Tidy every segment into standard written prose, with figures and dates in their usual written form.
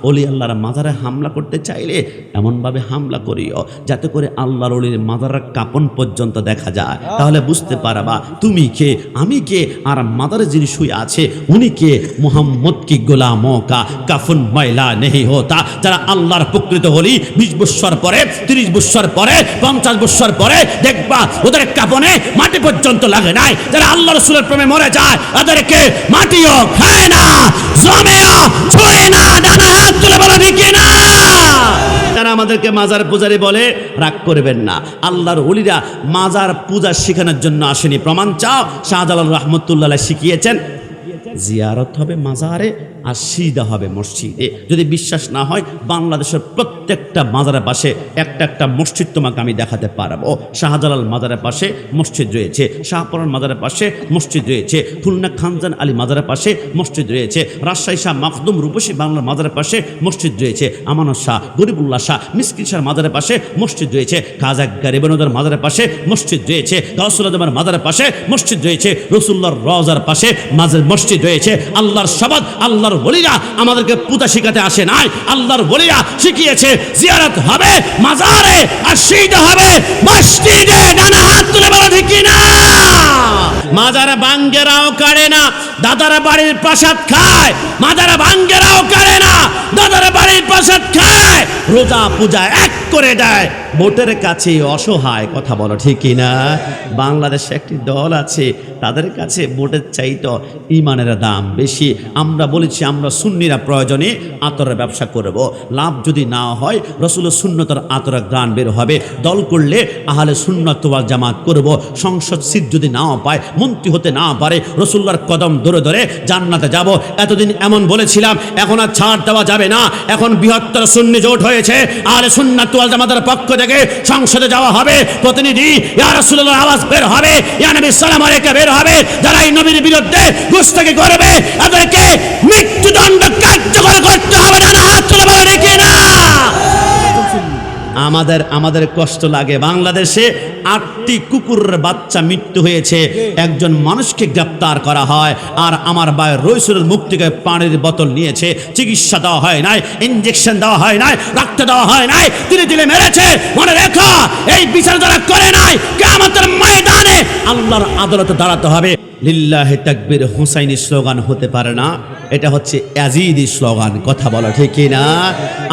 ওলি আল্লাহর মাজারে হামলা করতে চাইলে এমনভাবে হামলা করিও যাতে করে আল্লাহর ওলির মাজারের কাপন পর্যন্ত দেখা যায়, তাহলে বুঝতে পারবা তুমি কে আমি কে আর মাজারে যিনি শুয়ে আছে উনি কে। মুহাম্মদ কি গোলামোं का কাফন ময়লা নেই হতা। যারা আল্লাহর প্রকৃত ওলি 20 বছর পরে 30 বছর পরে 50 বছর পরে দেখবা ওদের কাপনে মাটি পর্যন্ত লাগে নাই। যারা আল্লাহ রাসূলের প্রেমে মরে যায় ওদেরকে মাটিও খায় না, জমেও ছুঁয়ে না। ডানা হাত তুলে বলো ঠিক না? যারা আমাদেরকে মাজার পূজারি বলে রাগ করবেন না, আল্লাহর ওলিরা মাজার পূজা শেখানোর জন্য আসেনি। প্রমাণ চাও? শাহজালাল রাহমাতুল্লাহ আলাইহি শিখিয়েছেন জিয়ারত হবে মাজারে আর সিজদা হবে মসজিদে। যদি বিশ্বাস না হয় বাংলাদেশের প্রত্যেকটা মাজারের পাশে একটা মসজিদ তোমাকে আমি দেখাতে পারবো। শাহজালাল মাজারের পাশে মসজিদ রয়েছে, শাহপুরান মাজারের পাশে মসজিদ রয়েছে, খুলনা খানজান আলী মাজারের পাশে মসজিদ রয়েছে, রাজশাহী শাহ মাখদুম রূপসী বাংলার মাজারের পাশে মসজিদ রয়েছে, আমানত শাহ গরিবুল্লাহ শাহ মিসকিন শাহর মাজারের পাশে মসজিদ রয়েছে, খাজা গরিবনদের মাজারের পাশে মসজিদ রয়েছে, গাউসুল আজমের মাজারের পাশে মসজিদ রয়েছে, রাসূলুল্লাহর রওজার পাশে মসজিদ রয়েছে। আল্লাহর শপথ, আল্লাহর ওলিরা আমাদেরকে পূজা শিখাতে আসে নাই। আল্লাহর ওলিরা শিখিয়েছে জিয়ারত হবে মাজারে আর সিজদা হবে মসজিদে। ডানা হাত তুলে বলো ঠিক না? মাজারে বাঙ্গেরাও কাড়ে না, দাদার বাড়ির প্রসাদ খায়। মাজারে বাঙ্গেরাও কাড়ে না, দাদার বাড়ির প্রসাদ খায়। রোজা পূজা এক করে দেয়, ভোটের কাছে অসহায়। কথা বলো ঠিক না? বাংলাদেশে একটি দল আছে, তাদের কাছে ভোটের চাইতে ইমানের দাম বেশি। আমরা বলেছি আমরা সুন্নিরা প্রয়োজনে আতরের ব্যবসা করব, লাভ যদি না হয় রাসূলের সুন্নতের আতরের গান বের হবে। দল করলে আহলে সুন্নাত ওয়াল জামাত করব। সংসদ সিট যদি নাও পায়, মন্ত্রী হতে না পারে, রাসূলুল্লাহর কদম ধরে ধরে জান্নাতে যাব। এতদিন এমন বলেছিলাম, এখন আর ছাড় দেওয়া যাবে না। এখন বৃহত্তর সুন্নি জোট হয়েছে, আহলে সুন্নাত ওয়াল জামাতের পক্ষ থেকে সংসদে যাওয়া হবে, প্রতিনিধি ইয়া রাসূলুল্লাহ আওয়াজ বের হবে, ইয়া নবী সালাম আলাইকা বের হবে। যারা এই নবীর বিরুদ্ধে গুস্তাখি করবে তাদেরকে মৃত্যুদণ্ড কার্যকর করতে হবে। ডানা হাত তুলে বলো ঠিক না? আমাদের কষ্ট লাগে। বাংলাদেশে 8টি কুকুরের বাচ্চা মৃত্যু হয়েছে, একজন মানুষকে গ্রেপ্তার করা হয়। আর আমার ভাই রইসুলের মুখ থেকে পানির বোতল নিয়েছে, চিকিৎসা দেওয়া হয় নাই, ইঞ্জেকশন দেওয়া হয় নাই, রক্ত দেওয়া হয় নাই, তিলে মেরেছে। মনে রেখো, এই বিচার যারা করে নাই কিয়ামতের ময়দানে আল্লাহর আদালতে দাঁড়াতে হবে। লিল্লাহি তাকবীর হুসাইনি স্লোগান হতে পারে না, এটা হচ্ছে ইয়াজিদি স্লোগান। কথা বলো ঠিক না?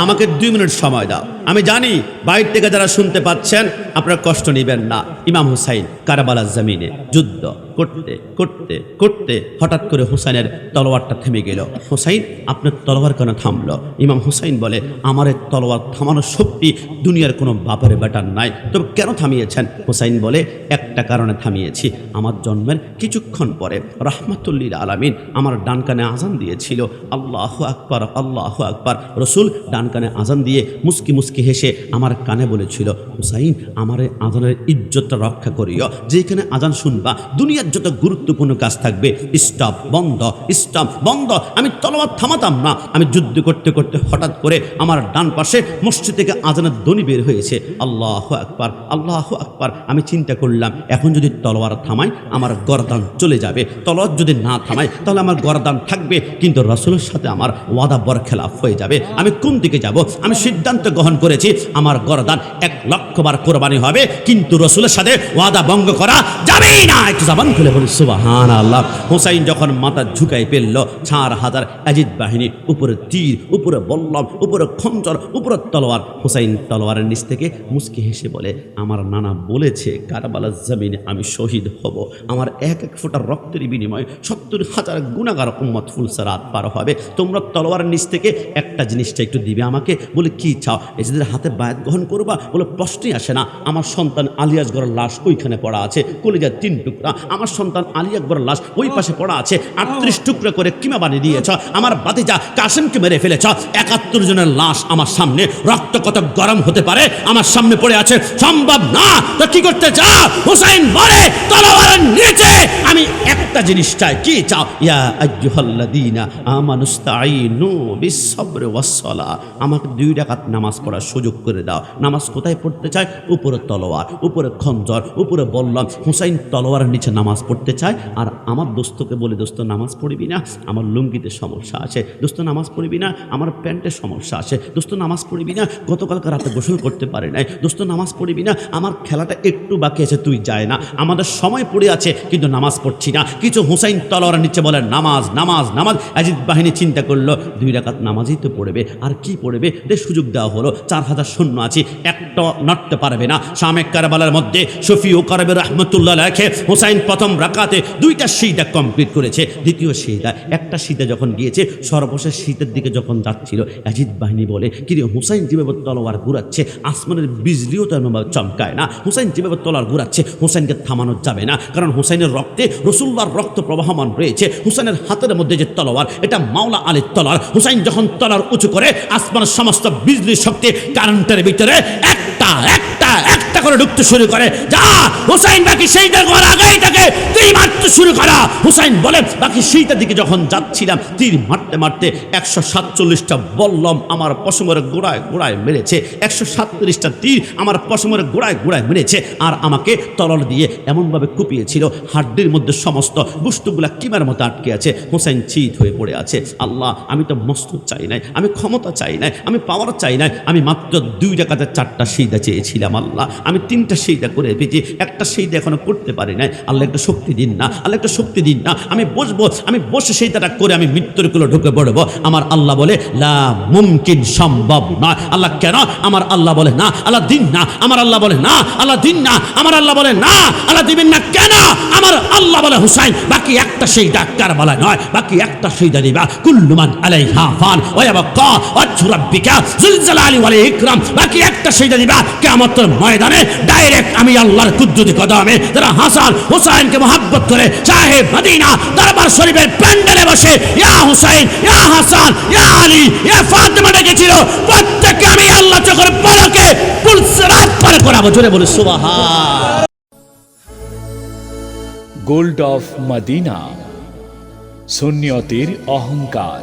আমাকে 2 মিনিট সময় দাও। আমি জানি বাইরে থেকে যারা শুনতে পাচ্ছেন আপনারা কষ্ট নেবেন না। ইমাম হুসাইন কারবালার জমিনে যুদ্ধ করতে করতে করতে হঠাৎ করে হুসাইনের তলোয়ারটা থেমে গেল। হুসাইন আপনার তলোয়ার কেন থামলো? ইমাম হুসাইন বলে আমার এই তলোয়ার থামানোর শক্তি দুনিয়ার কোনো বাপের বেটার নাই, তবে কেন থামিয়েছেন? হুসাইন বলে একটা কারণে থামিয়েছি। আমার জন্মের কিছুক্ষণ পরে রাহমাতুল্লিল আলামিন আমার ডান কানে আজান দিয়েছিল, আল্লাহু আকবার আল্লাহু আকবার। রাসূল ডান কানে আজান দিয়ে মুস্কি মুস্কি হেসে আমার কানে বলেছিল, হুসাইন আমার এই আজানের ইজ্জতটা রক্ষা করিও। যেখানে আজান শুনবা দুনিয়ার যত গুরুত্বপূর্ণ কাজ থাকবে স্টপ বন্ধ, স্টপ বন্ধ। আমি তলোয়ার থামাতাম না। আমি যুদ্ধ করতে করতে হঠাৎ করে আমার ডান পাশে মসজিদ থেকে আজানের ধ্বনি বের হয়েছে, আল্লাহু আকবার আল্লাহু আকবার। আমি চিন্তা করলাম এখন যদি তলোয়ার থামাই আমার গর্দান চলে যাবে, তলোয়ার যদি না থামাই তাহলে আমার গর্দান থাকবে, কিন্তু রাসূলের সাথে আমার ওয়াদা বরখেলাফ হয়ে যাবে। আমি কোন দিকে যাব? আমি সিদ্ধান্ত গ্রহণ করেছি আমার গর্দান 1,00,000 বার কোরবানি হবে, কিন্তু রাসূলের সাথে ওয়াদা ভঙ্গ করা যাবেই না। একটু জবান খুলে বলি সুবহানাল্লাহ। হুসাইন যখন মাথা ঝুঁকাই ফেলল, 4,000 ইয়াজিদ বাহিনী, উপরে তীর, উপরে বল্লম, উপরে খঞ্জর, উপরে তলোয়ার। হুসাইন তলোয়ারের নিচ থেকে মুস্কি হেসে বলে, আমার নানা বলেছে কারবালার জমিনে আমি শহীদ হব। আমার এক ফোঁটা রক্তের বিনিময়ে 70,000 গুনাহগার উম্মত ফুলসরাত পার হবে। তোমরা তলোয়ারের নিচ থেকে একটা জিনিসটা একটু দিবে আমাকে। বলে কি চাও? এদের হাতে বায়াত গ্রহণ করবা? বলে প্রশ্নই আসে না। আমার সন্তান আলী আসগরের লাশ ওইখানে পড়া আছে, কলিজার 3 টুকরা। আমার সন্তান আলী আকবরের লাশ ওই পাশে পড়া আছে, 38 টুকরা করে কিমা বানিয়ে দিয়েছ। আমার ভাতিজা কাসেমকে মেরে ফেলেছ। 71 জনের লাশ আমার সামনে, রক্ত কত গরম হতে পারে আমার সামনে পড়ে আছে, সম্ভব না। তো কি করতে চাও? হুসাইন বলে তলোয়ারের নিচে আমি একটা জিনিস চাই। কি চাও? ইয়া আইয়ুহাল্লাযীনা আমানুস্তাঈনু বিস-সাবরি ওয়াস-সালাহ। আমাকে 2 রাকাত নামাজ পড়া পড়ার সুযোগ করে দাও। নামাজ কোথায় পড়তে চায়? উপরে তলোয়ার, উপরে খঞ্জর, উপরে বললাম হুসাইন তলোয়ারের নিচে নামাজ পড়তে চায়। আর আমার দোস্তকে বলে, দোস্ত নামাজ পড়বি না, আমার লুঙ্গিতে সমস্যা আছে, দোস্ত নামাজ পড়বি না, আমার প্যান্টের সমস্যা আছে, দোস্ত নামাজ পড়বি না, গতকালকে রাতে গোসল করতে পারে নাই, দোস্ত নামাজ পড়বি না, আমার খেলাটা একটু বাকি আছে, তুই যায় না, আমাদের সময় পড়ে আছে কিন্তু নামাজ পড়ছি না। কিছু হুসাইন তলোয়ারের নিচে বলে নামাজ নামাজ নামাজ। ইয়াজিদ বাহিনী চিন্তা করলো 2 রাকাত নামাজই তো পড়বে, আর কি পড়বে, সুযোগ দেওয়া হলো, 4000 সৈন্য আছে, একটা নড়তে পারবে না। শামে কারবালার মধ্যে শফি ও কারবে রহমতুল্লাহ লেখে হুসাইন প্রথম রাকাতে 2টা সিজদা কমপ্লিট করেছে, দ্বিতীয় সিজদা একটা সিজদা যখন গিয়েছে, সর্বশেষ শীতের দিকে যখন যাচ্ছিল, ইয়াজিদ বাহিনী বলে কিরে হুসাইন যেভাবে তলোয়ার ঘুরাচ্ছে, আসমানের বিজলিও তো এমনভাবে চমকায় না, হুসাইন যেভাবে তলোয়ার ঘুরাচ্ছে হুসাইনকে থামানো যাবে না, কারণ হুসাইনের রক্তে রাসূলুল্লাহর রক্ত প্রবাহমান রয়েছে। হুসাইনের হাতের মধ্যে যে তলোয়ার, এটা মাওলা আলীর তলোয়ার। হুসাইন যখন তলোয়ার উঁচু করে, আসমানের সমস্ত বিজলি শক্তি কারেন্টের ভিতরে একটা একটা একটা করে ঢুকতে শুরু করে। যা হুসাইন, বাকি সেইটার ঘর আগেই থাকে, তুই মারতে শুরু করা। হুসাইন বলে বাকি সেইটার দিকে যখন যাচ্ছিলাম, তীর মারতে মারতে 147টা বল্লম আমার পশমের গোড়ায় গোড়ায় মেরেছে, 137টা তীর আমার পশমের গোড়ায় গোড়ায় মেরেছে, আর আমাকে তলোয়ার দিয়ে এমনভাবে কুপিয়েছিল, হাড্ডির মধ্যে সমস্ত গোশতগুলা কিমার মতো আটকে আছে। হুসাইন চিত হয়ে পড়ে আছে। আল্লাহ, আমি তো মস্তক চাই নাই, আমি ক্ষমতা চাই নাই, আমি পাওয়ার চাই নাই, আমি মাত্র 2 রাকাতে 4টা সিজদা চেয়েছিলাম। আল্লাহ, আমি 3টা সিজদা করে পেয়েছি, একটা সিজদা এখনো করতে পারি নাই। আল্লাহ একটা শক্তি দিন না, আল্লাহ একটা শক্তি দিন না, আমি বসবো, আমি বসে সিজদাটা করে আমি মৃত্যুর কোলে ঢুকে পড়বো। আমার আল্লাহ বলে লা মুমকিন, সম্ভব নয়। আল্লাহ কেন? আমার আল্লাহ বলে না, আল্লাহ দিন না। আমার আল্লাহ বলে না, আল্লাহ দিন না। আমার আল্লাহ বলে না, আল্লাহ দিবেন না। কেন? আমার আল্লাহ বলে হুসাইন, বাকি একটা সিজদা কারবালা নয়, বাকি একটা সিজদা দিবা। কুল্লু মান আলাইহা ফান ওয়া ইয়াবকা ওয়াজহু রাব্বিকা যুল জালালি ওয়াল ইকরাম। বাকি একটা সিজদা দিবা কিয়ামতের ময়দানে, ডাইরেক্ট আমি আল্লাহর কুদরতি কদমে। যারা হাসান হুসাইনকে মহব্বত করে সাহেব মদিনা দরবার শরীফের প্যান্ডেলে বসে ইয়া হুসাইন, ইয়া হাসান, ইয়া আলী, ইয়া ফাতেমা ডেকেছিল, প্রত্যেককে আমি আল্লাহ চোখের পলকে পুলসিরাত পার করাবো। জোরে বলে সুবহান। গোল্ড অফ মদিনা, সুন্নিয়তের অহংকার।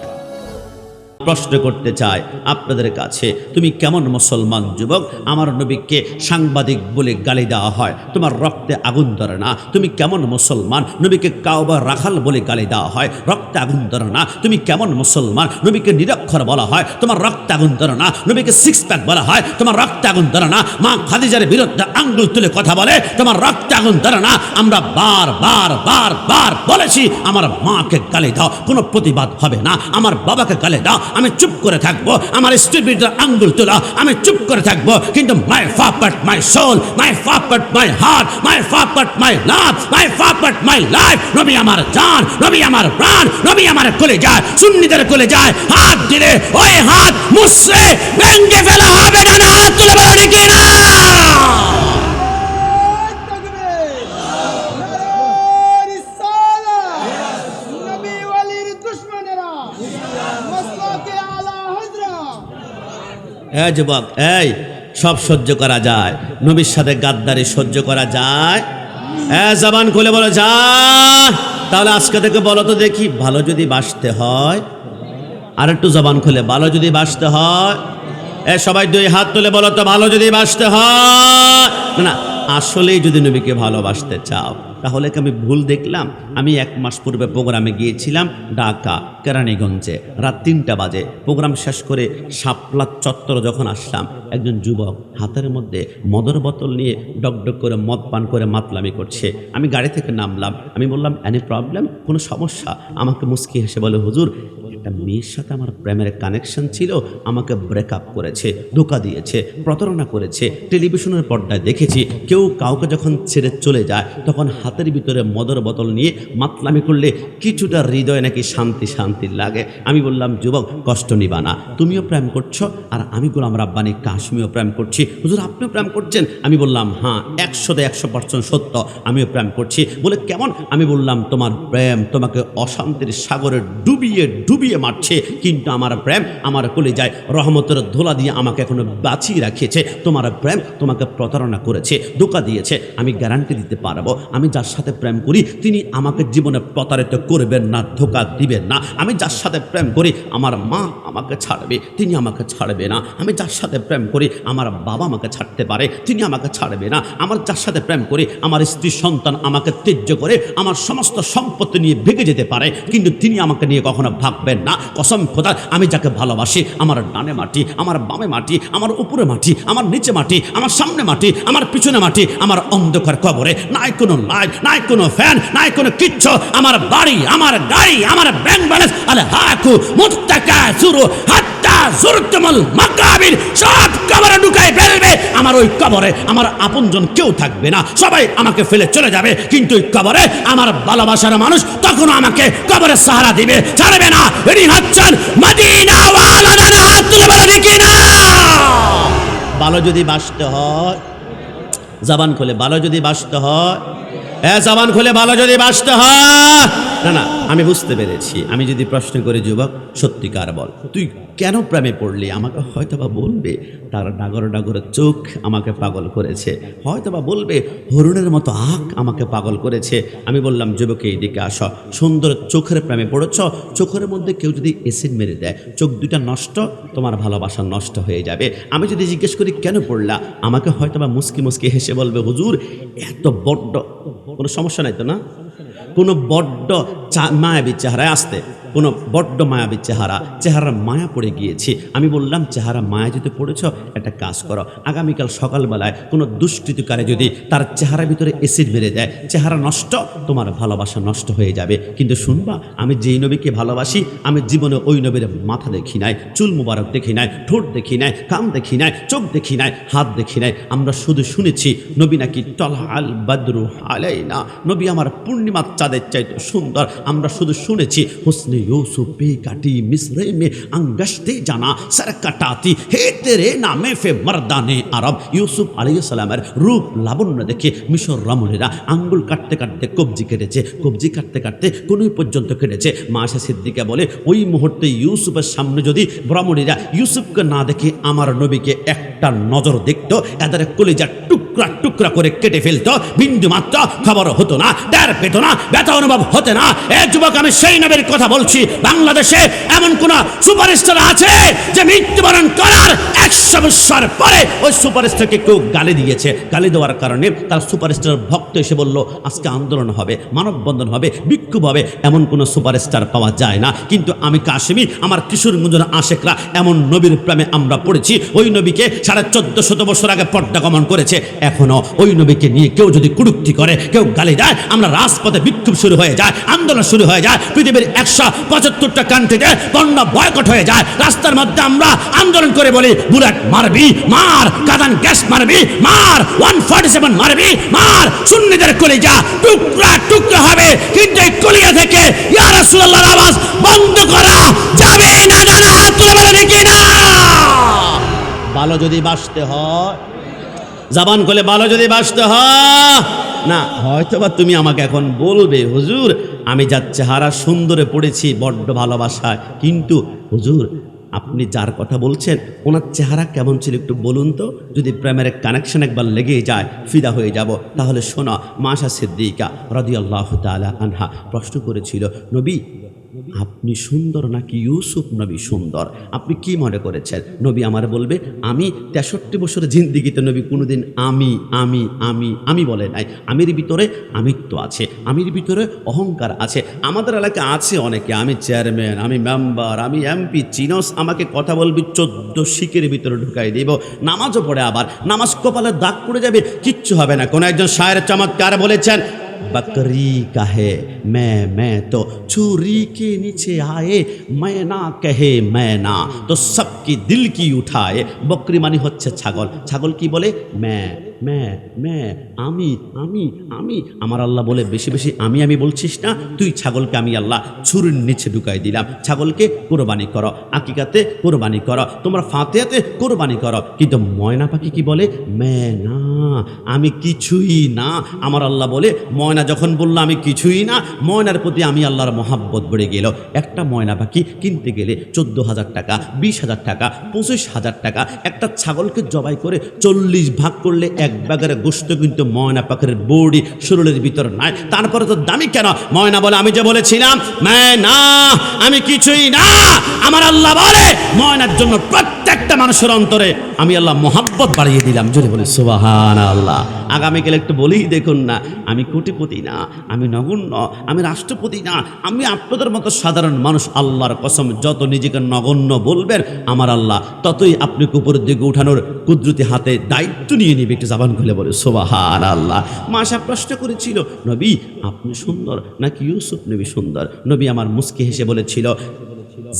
প্রশ্ন করতে চাই আপনাদের কাছে, তুমি কেমন মুসলমান যুবক? আমার নবীকে সাংবাদিক বলে গালি দেওয়া হয়, তোমার রক্তে আগুন ধরে না। তুমি কেমন মুসলমান? নবীকে কাওবা রাখাল বলে গালি দেওয়া হয়, রক্তে আগুন ধরে না। তুমি কেমন মুসলমান? নবীকে নিরক্ষর বলা হয়, তোমার রক্তে আগুন ধরে না। নবীকে সিক্স প্যাক বলা হয়, তোমার রক্তে আগুন ধরে না। মা খাদিজার বিরুদ্ধে আঙ্গুল তুলে কথা বলে, তোমার রক্তে আগুন ধরে না। আমরা বার বার বার বার বলেছি আমার মাকে গালি দাও, কোনো প্রতিবাদ হবে না। আমার বাবাকে গালি দাও, আমি চুপ করে থাকবো। আমার স্ত্রীর বিরুদ্ধে আঙ্গুল তোলা, আমি চুপ করে থাকবো। কিন্তু মাই ফাপার্ট মাই সোল, মাই ফাপার্ট মাই হার্ট, মাই ফাপার্ট মাই লাভ, মাই ফাপার্ট মাই লাইফ। নবী আমার জান, নবী আমার প্রাণ, নবী আমার কোলে যায়, সুন্নিদের কোলে যায়। হাত দিলে ওই হাত মুসরে ভেঙে ফেলা হবে না। না হাত তুলে বলো নাকি না? হ্যাঁ যুবক, এই সব সহ্য করা যায়, নবীর সাথে গাদ্দারি সহ্য করা যায়? হ্যাঁ, জবান খুলে বলো যায়। তাহলে আজকে থেকে বলো তো দেখি, ভালো যদি বাসতে হয়, আর একটু জবান খুলে, ভালো যদি বাসতে হয়, সবাই 2 হাত তুলে বলো তো, ভালো যদি বাসতে হয়। না, আসলেই যদি নবীকে ভালোবাসতে চাও তাহলে কি আমি ভুল দেখলাম? আমি 1 মাস পূর্বে প্রোগ্রামে গিয়েছিলাম ঢাকা কেরানীগঞ্জে, রাত 3টা বাজে। প্রোগ্রাম শেষ করে শাপলা চত্বর যখন আসলাম, একজন যুবক হাতের মধ্যে মদের বোতল নিয়ে ডকডক করে মদ পান করে মাতলামি করছে। আমি গাড়ি থেকে নামলাম, আমি বললাম এনি প্রবলেম, কোনো সমস্যা? আমাকে মুস্কি হেসে বলে, হুজুর একটা মেয়ের সাথে আমার প্রেমের কানেকশন ছিল, আমাকে ব্রেকআপ করেছে, ধোঁকা দিয়েছে, প্রতারণা করেছে। টেলিভিশনের পর্দায় দেখেছি কেউ কাউকে যখন ছেড়ে চলে যায় তখন হাতের ভিতরে মদের বোতল নিয়ে মাতলামি করলে কিছুটা হৃদয় নাকি শান্তি শান্তি লাগে। আমি বললাম, যুবক কষ্ট নিবা না, তুমিও প্রেম করছো আর আমি গোলাম রাব্বানী কাশমিও প্রেম করছি। হুজুর আপনিও প্রেম করছেন? আমি বললাম হ্যাঁ, 100% সত্য, আমিও প্রেম করছি। বলে কেমন? আমি বললাম তোমার প্রেম তোমাকে অশান্তির সাগরে ডুবিয়ে ডুবিয়ে কুড়িয়ে মারছে, কিন্তু আমার প্রেম আমার কলিজায় রহমতের ধোলা দিয়ে আমাকে এখনো বাঁচিয়ে রাখিয়েছে। তোমার প্রেম তোমাকে প্রতারণা করেছে, ধোঁকা দিয়েছে। আমি গ্যারান্টি দিতে পারবো, আমি যার সাথে প্রেম করি তিনি আমাকে জীবনে প্রতারিত করবেন না, ধোঁকা দিবেন না। আমি যার সাথে প্রেম করি আমার মা আমাকে ছাড়বে, তিনি আমাকে ছাড়বে না। আমি যার সাথে প্রেম করি আমার বাবা আমাকে ছাড়তে পারে, তিনি আমাকে ছাড়বে না। আমার যার সাথে প্রেম করি আমার স্ত্রী সন্তান আমাকে ত্যায্য করে আমার সমস্ত সম্পত্তি নিয়ে ভেগে যেতে পারে, কিন্তু তিনি আমাকে নিয়ে কখনো ভাববেন না। কসম খোদা, আমি যাকে ভালোবাসি আমার ডানে মাটি, আমার বামে মাটি, আমার উপরে মাটি, আমার নিচে মাটি, আমার সামনে মাটি, আমার পিছনে মাটি, আমার অন্ধকার কবরে নাই কোনো লাইট, নাই কোনো ফ্যান, নাই কোনো কিচ্ছু। আমার বাড়ি, আমার গাড়ি, আমার ব্যাংক ব্যালেন্স আলে হাকু মুত্তাকা সুরু হাত্তা জুরতুমুল মাকাবির সব কবরে ঢুকাই ফেলবে। আমার ওই কবরে আমার আপনজন কেউ থাকবে না, সবাই আমাকে ফেলে চলে যাবে, কিন্তু ওই কবরে আমার ভালোবাসার মানুষ তখনও আমাকে কবরে সাহারা দিবে, ছাড়বে না। এনি হচ্ছেন মদিনা ওয়ালারা, হাত তুলে বলে দেখি না। ভালো যদি বাসতে হয়, জবান খুলে ভালো যদি বাসতে হয়, জবান খুলে ভালো যদি বাসতে হয়। না না, আমি বুঝতে পেরেছি। আমি যদি প্রশ্ন করি যুবক সত্যিকার বল, তুই কেন প্রেমে পড়লি, আমাকে হয়তো বা বলবে তার ডাগর ডাগর চোখ আমাকে পাগল করেছে, হয়তো বা বলবে হরিণের মতো আঁখ আমাকে পাগল করেছে। আমি বললাম যুবক এইদিকে আস, সুন্দর চোখের প্রেমে পড়েছ, চোখের মধ্যে কেউ যদি এসিড মেরে দেয় চোখ দুইটা নষ্ট, তোমার ভালোবাসা নষ্ট হয়ে যাবে। আমি যদি জিজ্ঞেস করি কেন পড়লা, আমাকে হয়তো বা মুস্কি মুস্কি হেসে বলবে হুজুর এত বড্ড, কোনো সমস্যা নাই তো না, কোনো বড্ড মায়াবী চেহারায় আসতে, কোনো বড্ড মায়াবী চেহারার মায়া পড়ে গিয়েছি। আমি বললাম চেহারা মায়া যদি পড়েছ একটা কাজ করো, আগামীকাল সকালবেলায় কোনো দুষ্কৃতিকারে যদি তার চেহারার ভিতরে অ্যাসিড মেরে দেয়, চেহারা নষ্ট, তোমার ভালোবাসা নষ্ট হয়ে যাবে। কিন্তু শুনবা, আমি যেই নবীকে ভালোবাসি আমি জীবনে ওই নবীর মাথা দেখি নাই, চুল মুবারক দেখি নাই, ঠোঁট দেখি নাই, কান দেখি নাই, চোখ দেখি নাই, হাত দেখি নাই। আমরা শুধু শুনেছি নবী নাকি তলা আল বাদরু আলাইনা, নবী আমার পূর্ণিমার চাঁদের চাইতে সুন্দর। আমরা শুধু শুনেছি হুসনে यूसुफ पे काटी मिस्र में अंगश्ते जाना सर कटाती हे तेरे नामे फे मर्दाने अरब। यूसुफ আলাইহিসসালামের রূপ লাবণ্য দেখে মিশর রমণীরা আঙ্গুল কাটতে কাটতে কবজি কেটেছে, কবজি কাটতে কাটতে কোনই পর্যন্ত কেটেছে। মা আয়েশা সিদ্দিকা বলে ওই মুহূর্তে ইউসুফের সামনে যদি রমণীরা ইউসুফকে না দেখে আমার নবীকে একটা নজর দেখতো, এদের কলিজা টুকরা টুকরা করে কেটে ফেলতো, বিন্দু মাত্র খবর হতো না, তার পেত না, ব্যথা অনুভব হতে না। এ যুবক, আমি সেই নবীর কথা বলছি। বাংলাদেশে এমন কোন সুপারস্টার আছে যে মৃত্যুবরণ করার 100 বছর পরে ওই সুপারস্টারকে কেউ গালি দিয়েছে, গালি দেওয়ার কারণে তার সুপারস্টার ভক্ত এসে বলল আজকে আন্দোলন হবে, মানববন্ধন হবে, বিক্ষোভ হবে, এমন কোন সুপারস্টার পাওয়া যায় না। কিন্তু আমি কাশ্মী, আমার কিশোরগঞ্জের আশেকরা এমন নবীর প্রেমে আমরা পড়েছি, ওই নবীকে 1450 বছর আগে পর্দা গমন করেছে। এখনো ওই নবীকে নিয়ে কেউ যদি কুড়ুক্তি করে, কেউ গালি দেয়, আমরা রাজপথে বিক্ষোভ শুরু হয়ে যায়, আন্দোলন শুরু হয়ে যায়। পৃথিবীর 175টা কান্ট্রিতে পণ্য বয়কট হয়ে যায়। রাস্তার মধ্যে আমরা আন্দোলন করে বলি বুলেট মারবি মার, কাদান গ্যাস মারবি মার, 147 মারবি মার, সুন্নিদের কলিজা টুকরা টুকরা হবে। কিন্তু এই কলিজা থেকে ইয়া রাসূলুল্লাহর আওয়াজ বন্ধ করা যাবে না। না, হাত তুলে বলে দেখি না। ভালো যদি বাসতে হয়, জবান খুলে ভালো যদি বাসতে হয় না, হয়তোবা তুমি আমাকে এখন বলবে হুজুর আমি যার চেহারা সুন্দরে পড়েছি বড্ড ভালোবাসায়, কিন্তু হুজুর আপনি যার কথা বলছেন ওনার চেহারা কেমন ছিল একটু বলুন তো, যদি প্রেমের কানেকশন একবার লেগে যায় ফিদা হয়ে যাব। তাহলে শোনো, মা আয়েশা সিদ্দিকা রাদিয়াল্লাহু তাআলা আনহা প্রশ্ন করেছিল নবী আপনি সুন্দর নাকি ইউসুফ নবী সুন্দর, আপনি কি মনে করেছেন? নবী আমার বলবে আমি 63 বছরের জিন্দিগিতে নবী কোনোদিন আমি আমি আমি আমি বলে নাই। আমির ভিতরে আমিত্ব আছে, আমির ভিতরে অহংকার আছে। আমাদের এলাকায় আছে অনেকে, আমি চেয়ারম্যান, আমি মেম্বার, আমি এমপি, চিনস আমাকে কথা বলবি 14 শিকের ভিতরে ঢুকাই দিব, নামাজও পড়ে আবার নামাজ কপালে দাগ পড়ে যাবে, কিচ্ছু হবে না। কোনো একজন শায়ের চমৎকার বলেছেন बकरी कहे मैं तो चूरी के नीचे आए, मैं ना कहे मैं ना तो सबकी दिल की उठाए। बकरी मानी হচ্ছে ছাগল, ছাগল কি বলে मैं আমি আমি আমি। আমার আল্লাহ বলে বেশি বেশি আমি আমি বলছিস না, তুই ছাগলকে আমি আল্লাহ ছুরির নিচে ঢুকাই দিলাম। ছাগলকে কোরবানি করো, আকিকাতে কোরবানি করো, তোমরা ফাতিহাতে কোরবানি করো, কিন্তু ময়না পাখি কি বলে? मैं ना, আমি কিছুই না। আমার আল্লাহ বলে ময়না যখন বললো আমি কিছুই না, ময়নার প্রতি আমি আল্লাহর মহাব্বত বেড়ে গেল। একটা ময়না পাখি কিনতে গেলে 14,000 টাকা, 20,000 টাকা, 25,000 টাকা। একটা ছাগলকে জবাই করে 40 ভাগ করলে এক ভাগের গোশত কিন্তু ময়না পাখির বডি শরীরের ভিতর নাই। তারপরে তো দামি কেন? ময়না বলে আমি যে বলেছিলাম না, আমি কিছুই না। আমার আল্লাহ বলে ময়নার জন্য প্রত্যেকটা মানুষের অন্তরে আমি আল্লাহ মহাব্বত বাড়িয়ে দিলাম। যদি বলি সুবহানাল্লাহ। আগামীকাল একটু বলেই দেখুন না, আমি কোটিপতি না, আমি নগণ্য, আমি রাষ্ট্রপতি না, আমি আপনাদের মতো সাধারণ মানুষ। আল্লাহর কসম, যত নিজেকে নগণ্য বলবেন আমার আল্লাহ ততই আপনাকে উপরের দিকে উঠানোর কুদরতি হাতে দায়িত্ব নিয়ে নিবে। একটু জবান খুলে বলে সুবহানাল্লাহ। মাশা প্রশ্ন করেছিল, নবী আপনি সুন্দর নাকি ইউসুফ নবী সুন্দর? নবী আমার মুস্কি হেসে বলেছিল,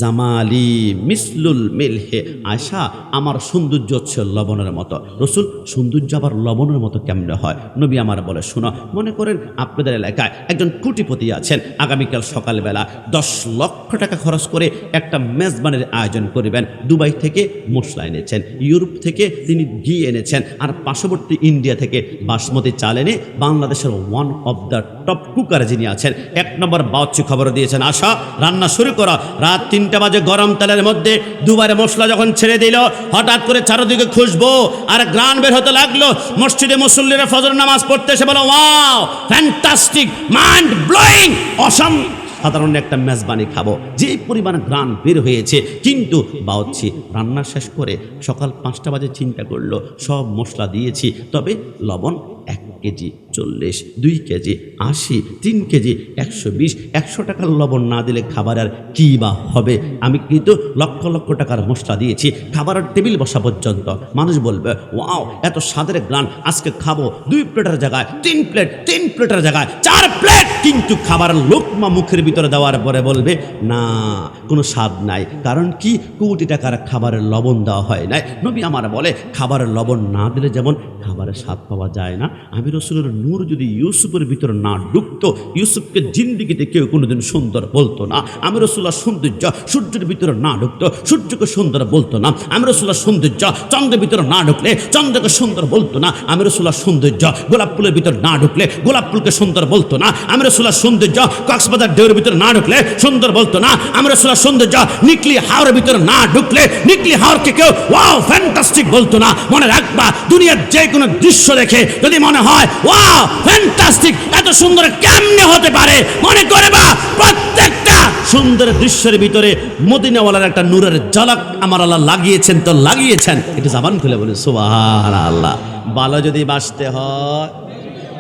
জামালি মিসলুল মিলহে। আয়সা আমার সৌন্দর্য হচ্ছে লবণের মতো। রসুল সৌন্দর্য আবার লবণের মতো কেমনে হয়? নবী আমার বলে, শোনো, মনে করেন আপনাদের এলাকায় একজন কোটিপতি আছেন, আগামীকাল সকালবেলা 10 লক্ষ টাকা খরচ করে একটা মেজবানের আয়োজন করবেন। দুবাই থেকে মশলা এনেছেন, ইউরোপ থেকে তিনি ঘি এনেছেন, আর পার্শ্ববর্তী ইন্ডিয়া থেকে বাসমতি চাল এনে বাংলাদেশের one of the top cooker যিনি আছেন, 1 নম্বর বাচ্চু খবর দিয়েছেন, আশা রান্না শুরু করা। রাত 3টা বাজে গরম তেলের মধ্যে দুবারে মশলা যখন ছেড়ে দিল, হঠাৎ করে চারদিকে খুশবু আর গ্রান বের হতে লাগলো। মসজিদে মুসল্লিরা ফজর নামাজ পড়তে এসে বলো, ওয়াও ফ্যান্টাস্টিক, মাইন্ড ব্লোয়িং, অসম সাধারণ একটা মেজবানি খাবো। যে পরিমাণ গ্রান বের হয়েছে, কিন্তু বাউচ্ছি রান্না শেষ করে সকাল 5টা বাজে চিন্তা করলো সব মশলা দিয়েছি, তবে লবণ 1 কেজি 40, 2 কেজি 80, 3 কেজি 120, 100 টাকার লবণ না দিলে খাবার আর কী বা হবে? আমি কিন্তু লক্ষ লক্ষ টাকার মশলা দিয়েছি, খাবারের টেবিল বসা পর্যন্ত মানুষ বলবে ওয়াও এত স্বাদের গ্রান, আজকে খাবো 2 প্লেটের জায়গায় 3 প্লেট, 3 প্লেটের জায়গায় 4 প্লেট। কিন্তু খাবারের লোকমা মুখের ভিতরে দেওয়ার পরে বলবে না, কোনো স্বাদ নাই। কারণ কি? কোটি টাকার খাবারের লবণ দেওয়া হয় নাই। নবী আমার বলে খাবারের লবণ না দিলে যেমন খাবারের স্বাদ পাওয়া যায় না, আমি রসুলের নূর যদি ইউসুফের ভিতরে না ঢুকতো, ইউসুফকে জিন্দিগিতে কেউ কোনোদিন সুন্দর বলতো না। আমি রসুলের সৌন্দর্য সূর্যের ভিতরে না ঢুকতো, সূর্যকে সুন্দর বলতো না। আমি রসুলের সৌন্দর্য চন্দ্রের ভিতরে না ঢুকলে চন্দ্রকে সুন্দর বলতো না। আমি রসুলের সৌন্দর্য গোলাপ ফুলের ভিতরে না ঢুকলে গোলাপ ফুলকে সুন্দর বলতো না। আমি রসুলের সৌন্দর্য কক্সবাজার ঢেউর ভিতরে না ঢুকলে সুন্দর বলতো না। আমি রসুলের সৌন্দর্য নিকলি হাওরের ভিতরে না ঢুকলে নিকলি হাওরকে কেউ ওয়াও ফ্যান্টাস্টিক বলতো না। মনে রাখবা, দুনিয়ার যে কোনো দৃশ্য দেখে যদি মনে হয় ওয়াও ফ্যান্টাস্টিক, এত সুন্দর কেমনে হতে পারে, মনে করবা প্রত্যেকটা সুন্দর দৃশ্যের ভিতরে মদিনাওয়ালার একটা নূরের ঝলক আমার আল্লাহ লাগিয়েছেন। তো লাগিয়েছেন, একটু জবান খুলে বলে সুবহানাল্লাহ। ভালো যদি বাঁচতে হয়,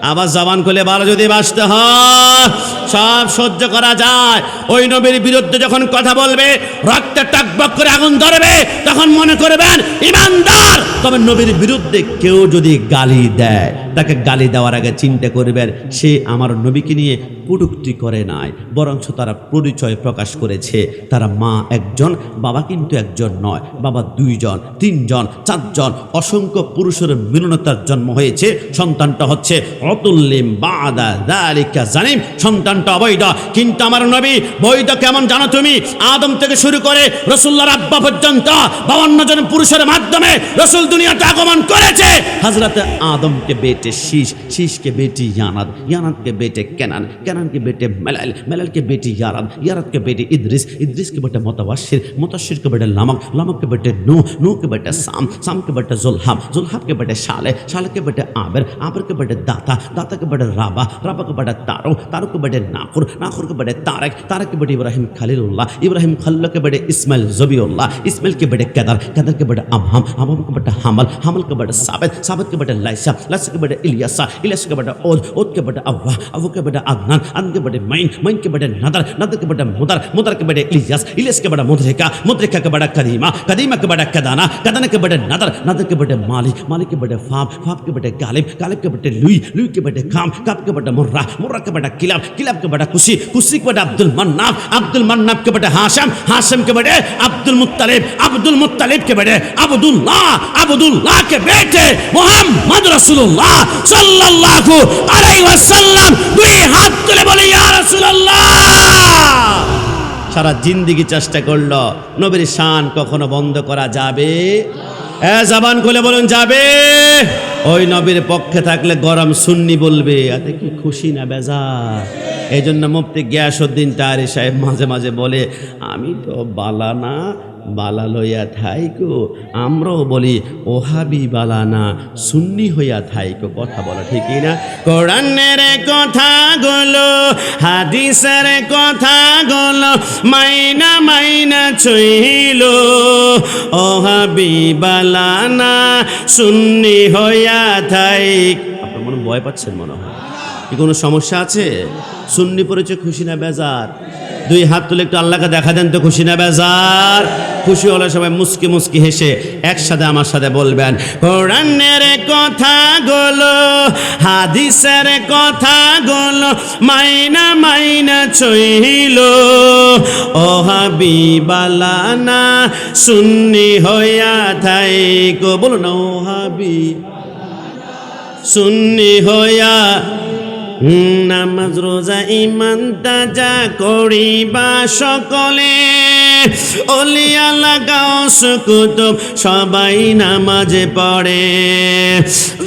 আবার জবান খুলে ভালো যদি বাঁচতে হয়, সব সহ্য করা যায়। ওই নবীর বিরুদ্ধে যখন কথা বলবে, রক্তে টকবক করে আগুন ধরবে, তখন মনে করবেন ইমানদার। তবে নবীর বিরুদ্ধে কেউ যদি গালি দেয়, তাকে গালি দেওয়ার আগে চিন্তা করবেন সে আমার নবীকে নিয়ে কটূক্তি করে নাই, বরঞ্চ তারা পরিচয় প্রকাশ করেছে। তারা মা একজন, বাবা কিন্তু একজন নয়, বাবা 2 জন, 3 জন, 4 জন, অসংখ্য পুরুষের মিলনতার জন্ম হয়েছে। সন্তানটা হচ্ছে অতুল্লিম বাদা যালিকা জানিম, সন্তানটা অবৈধ। কিন্তু আমার নবী বৈধ কেমন জানো তুমি? আদম থেকে শুরু করে রাসূলুল্লাহর আব্বা পর্যন্ত 52 জন পুরুষের মাধ্যমে রাসূল দুনিয়াতে আগমন করেছে। হযরত আদমকে বেটে শীশ, শীশকে বেটি ইয়ানাদ, ইয়ানাদকে বেটে কেনান, केनान के बेटे मलाल, मलाल के बेटे यारद, यारद के बेटे इद्रिस, इद्रिस के बेटे मुतवशिर, मुतवशिर के बेटे लामक, लामक के बेटे नूह, नूह के बेटे साम, साम के बेटे जुल्हाब, जुल्हाब के बेटे शाले, शाले के बेटे आबिर, आबिर के बेटे दाता, दाता के बेटे राबा, राबा के बेटे तारो, तारो के बेटे नाखुर, नाखुर के बेटे तारक, तारक के बेटे इब्राहिम खलीलुल्लाह, इब्राहिम खलील के बेटे इस्माइल ज़बीउल्लाह, इस्माइल के बेटे कदर, कदर के बेटे अबहम, अबहम के बेटे हमल, हमल के बेटे साबित, साबित के बेटे लाइसा, लाइसा के बेटे इलियासा, इलियास के बेटे ओद, ओद के बेटे अव्वा, अव्वा के बेटे अदनान, अदनान के बेटे माइन, माइन के बेटे नदर, नदर के बेटे मुदर, मुदर के बेटे इलियास, इलियास के बेटे मुद्रिका, मुद्रिका के बेटे कदीमा, कदीमा के बेटे कदाना, कदाना के बेटे नदर, नदर के बेटे माली, माली के बेटे फाब, फाब के बेटे गालिब, गालिब के बेटे लुई, लुई के बेटे काम, काब के बेटे मुर्रा, मुर्रा के बेटे किलाब, किलाब के बेटे कुशी, कुशी के बेटे अब्दुल मन्नाफ, अब्दुल मन्नाफ के बेटे हाशिम, हाशिम के बेटे अब्दुल मुत्तलिब, अब्दुल मुत्तलिब के बेटे अब्दुल्लाह, अब्दुल्लाह के बेटे मोहम्मद रसूलुल्लाह सल्लल्लाहु अलैहि वसल्लम। दुई हाथ तुले बोले या রাসূলুল্লাহ। সারা জিন্দেগি চেষ্টা করলো, নবীর শান কখনো বন্ধ করা যাবে? জবান খুলে বলুন যাবে। ওই নবীর পক্ষে থাকলে গরম সুন্নি বলবে, এতে কি খুশি না বেজার? এই জন্য মুফতি গিয়াসউদ্দিন তাহারি সাহেব মাঝে মাঝে বলে, আমি তো বালানা বালা লইয়া থাইকো, আমরাও বলি ওহাবি বালানা সুন্নি হইয়া থাইকো। কথা বলা ঠিকই না? কোরআনের কথা গুলো, হাদিসের কথা গুলো মাইনা মাইনা চইল, ওহাবি বালানা সুন্নি হইয়া থাইক। আপনার মনে ভয় পাচ্ছেন মনে হয়, কি কোনো সমস্যা আছে? সুন্নি পড়েছে খুশি না বেজার? দুই হাত তুলে একটু আল্লাহকে দেখা দেন তো, খুশি না বেজার? খুশি হলে সবাই মুস্কি মুস্কি হেসে একসাথে আমার সাথে বলবেন, কোরআনের কথা গুলো, হাদিসের কথা গুলো মাইনা মাইনা চইল, ও হাবিবালানা সুন্নি হইয়া থাইকো। বলো না, ও হাবি সুন্নি হইয়া। নামাজ রোজা ইমান তাজা করিবা সকলে, ওলিয়া লাগাও সুকুতুব সবাই নামাজে পড়ে,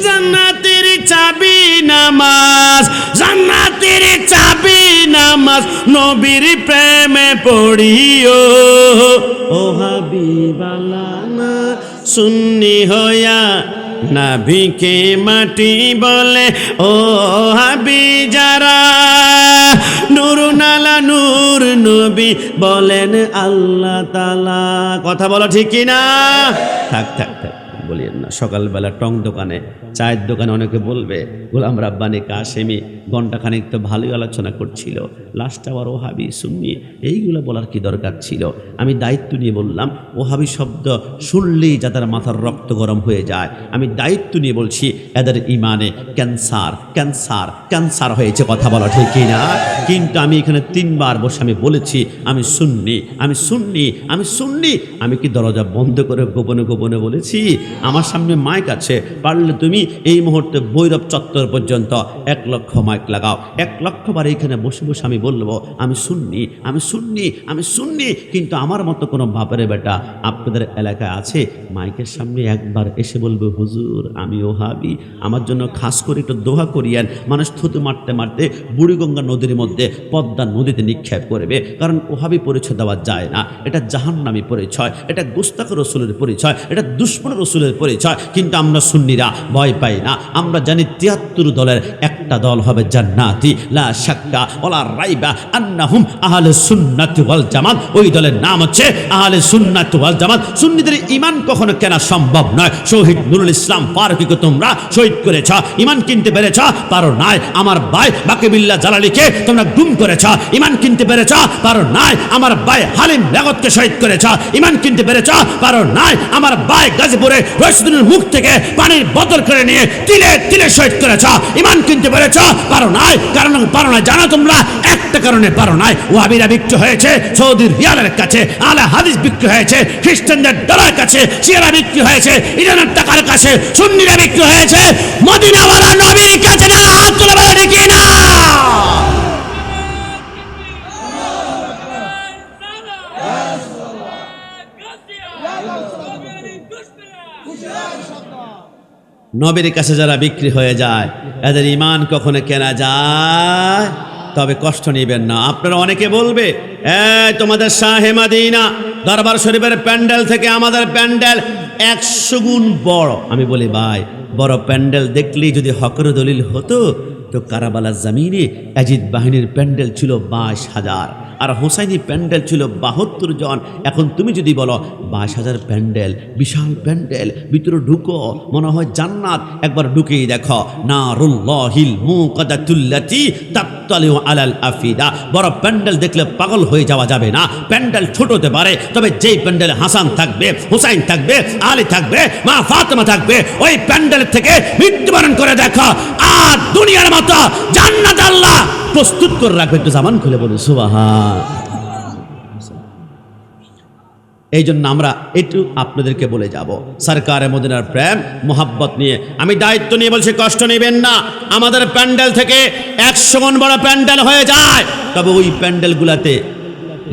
জান্নাতের চাবি নামাজ, জান্নাতের চাবি নামাজ, নবীর প্রেমে পড়িও, ও হাবিবালানা সুন্নি হইয়া। নাভিকে মাটি বলে ও হাবি যারা, নূর নালা নূর নবী বলেন আল্লাহ তাআলা। কথা বলো ঠিক কি না? থাক থাক থাক বলিয়েন না। সকালবেলা টং দোকানে, চায়ের দোকানে অনেকে বলবে গোলাম রাব্বানি কাশেমি ঘণ্টাখানিক তো ভালোই আলোচনা করছিল, লাস্ট আবার ওহাবি সুন্নি, এইগুলো বলার কি দরকার ছিল? আমি দায়িত্ব নিয়ে বললাম, ওহাবি শব্দ শুনলেই যাদের মাথার রক্ত গরম হয়ে যায়, আমি দায়িত্ব নিয়ে বলছি এদের ইমানে ক্যান্সার ক্যান্সার ক্যান্সার হয়েছে। কথা বলা ঠিক কি না? কিন্তু আমি এখানে 3 বার বসে আমি বলেছি আমি সুন্নি, আমি সুন্নি, আমি সুন্নি। আমি কি দরজা বন্ধ করে গোপনে গোপনে বলেছি? আমার সামনে মাইক আছে, পারলে তুমি এই মুহূর্তে ভৈরব চত্বর পর্যন্ত 1 লক্ষ মাইক লাগাও, 1 লক্ষ বার এখানে বসে বসে আমি বলবো আমি সুন্নি, আমি সুন্নি, আমি সুন্নি। কিন্তু আমার মতো কোনো বাপের বেটা আপনাদের এলাকায় আছে, মাইকের সামনে একবার এসে বলবে হুজুর আমি ওহাবি, আমার জন্য খাস করে একটু দোয়া করিয়েন। মানুষ থুতু মারতে মারতে বুড়িগঙ্গা নদীর মধ্যে পদ্মা নদীতে নিক্ষেপ করবে, কারণ ওহাবি পরিচয় দেওয়া যায় না। এটা জাহান্নামী পরিচয়, এটা গুস্তাখ রসুলের পরিচয়, এটা দুশমন রসুলের পরিচয়। কিন্তু আমরা সুন্নিরা ভয় পাই না। আমরা জানি 73 দলের একটা দল হবে জান্নাতি, লা শাক্কা ওয়ালা রাইবা আন্নাহুম আহলে সুন্নাতি ওয়াল জামাত। ওই দলের নাম হচ্ছে আহলে সুন্নাতি ওয়াল জামাত। সুন্নিদের ঈমান কখনো কেনা সম্ভব নয়। শহীদ নুরুল ইসলাম ফারুকীকে তোমরা শহীদ করেছ, ঈমান কিনতে পেরেছ পারো নাই। আমার ভাই বাকিবিল্লাহ জালালীকে তোমরা গুম করেছ, ঈমান কিনতে পেরেছ পারো নাই। আমার ভাই হালিম লাগতকে শহীদ করেছ, ঈমান কিনতে পেরেছ পারো নাই। আমার ভাই গাজীপুরে রশিদুলের মুখ থেকে পানির বোতল করে নিয়ে তিলে তিলে শহীদ করেছ, ঈমান কিনতে পেরেছ পারো নাই। কারণ পারো না জানো তোমরা, একটা কারণে পারো নাই। ওয়াহাবিরা বিক্রি হয়েছে সৌদির রিয়ালের কাছে, আলা হাদিস বিক্রি হয়েছে খ্রিস্টানদের ডলার কাছে, শিয়ারা বিক্রি হয়েছে ইরানের টাকার কাছে, সুন্নিরা বিক্রি হয়েছে মদিনাওয়ালা নবীর কাছে। যারা হাত তুলে বলে দেখি না। নবীর কাছে যারা বিক্রি হয়ে যায় এদের ঈমান কখনো কেনা যায়? তবে কষ্ট নেবেন না। আপনারা অনেকে বলবে তোমাদের শাহে মদিনা দরবার শরীফের প্যান্ডেল থেকে আমাদের প্যান্ডেল 100 গুণ বড়। আমি বলি ভাই, বড় প্যান্ডেল দেখলেই যদি হকের দলিল হতো তো কারাবালার জমিনে ইয়াজিদ বাহিনীর প্যান্ডেল ছিল 22,000 আর হোসাইনি প্যান্ডেল ছিল 72 জন। এখন তুমি যদি বলো 22,000 প্যান্ডেল, বিশাল প্যান্ডেল, ভিতরে ঢুকো মনে হয় জান্নাত। একবার ঢুকেই দেখো নারুল্লাহিল মুকাদ্দাতুল্লাতি তাত্তালিউ আলাল আফিদা। বড় প্যান্ডেল দেখলে পাগল হয়ে যাওয়া যাবে না। প্যান্ডেল ছোট হতে পারে, তবে যেই প্যান্ডেলে হাসান থাকবে, হুসাইন থাকবে, আলী থাকবে, মা ফাতেমা থাকবে, ওই প্যান্ডেল থেকে মৃত্যুবরণ করে দেখো আর দুনিয়ার মতো জান্নাত আল্লাহ প্রস্তুত করে রাখবে। একটু জামান খুলে বলুন সুবহান। এই জন্য আমরা একটু আপনাদেরকে বলে যাব, সরকারে মদিনার প্রেম মোহাব্বত নিয়ে আমি দায়িত্ব নিয়ে বলছি, কষ্ট নেবেন না। আমাদের প্যান্ডেল থেকে 100 গুণ বড় প্যান্ডেল হয়ে যায়, তবে ওই প্যান্ডেলগুলাতে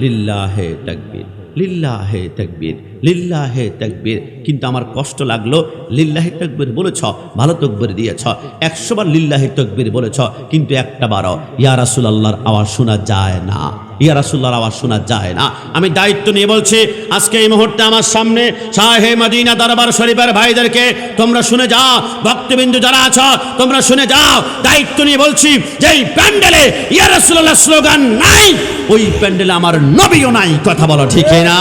লিল্লাহে তাকবীর, লিল্লাহে তাকবীর, লিল্লাহে তাকবীর। কিন্তু আমার কষ্ট লাগলো, লিল্লাহে তাকবীর বলেছ, ভালো তাকবীর দিয়েছ, 100 বার লিল্লাহে তাকবীর বলেছ, কিন্তু একটা বারও ইয়া রাসূলুল্লাহর আওয়াজ শোনা যায় না, ইয়া রাসূলুল্লাহর আওয়াজ শোনা যায় না। আমি দায়িত্ব নিয়ে বলছি, আজকে এই মুহূর্তে আমার সামনে শাহে মদিনা দরবার শরীফের ভাইদেরকে তোমরা শুনে যাও, ভক্তবিন্দু যারা আছো তোমরা শুনে যাও, দায়িত্ব নিয়ে বলছি, যেই প্যান্ডেলে ইয়া রাসূলুল্লাহ স্লোগান নাই, ওই প্যান্ডেলে আমার নবীও নাই। কথা বলো ঠিক না?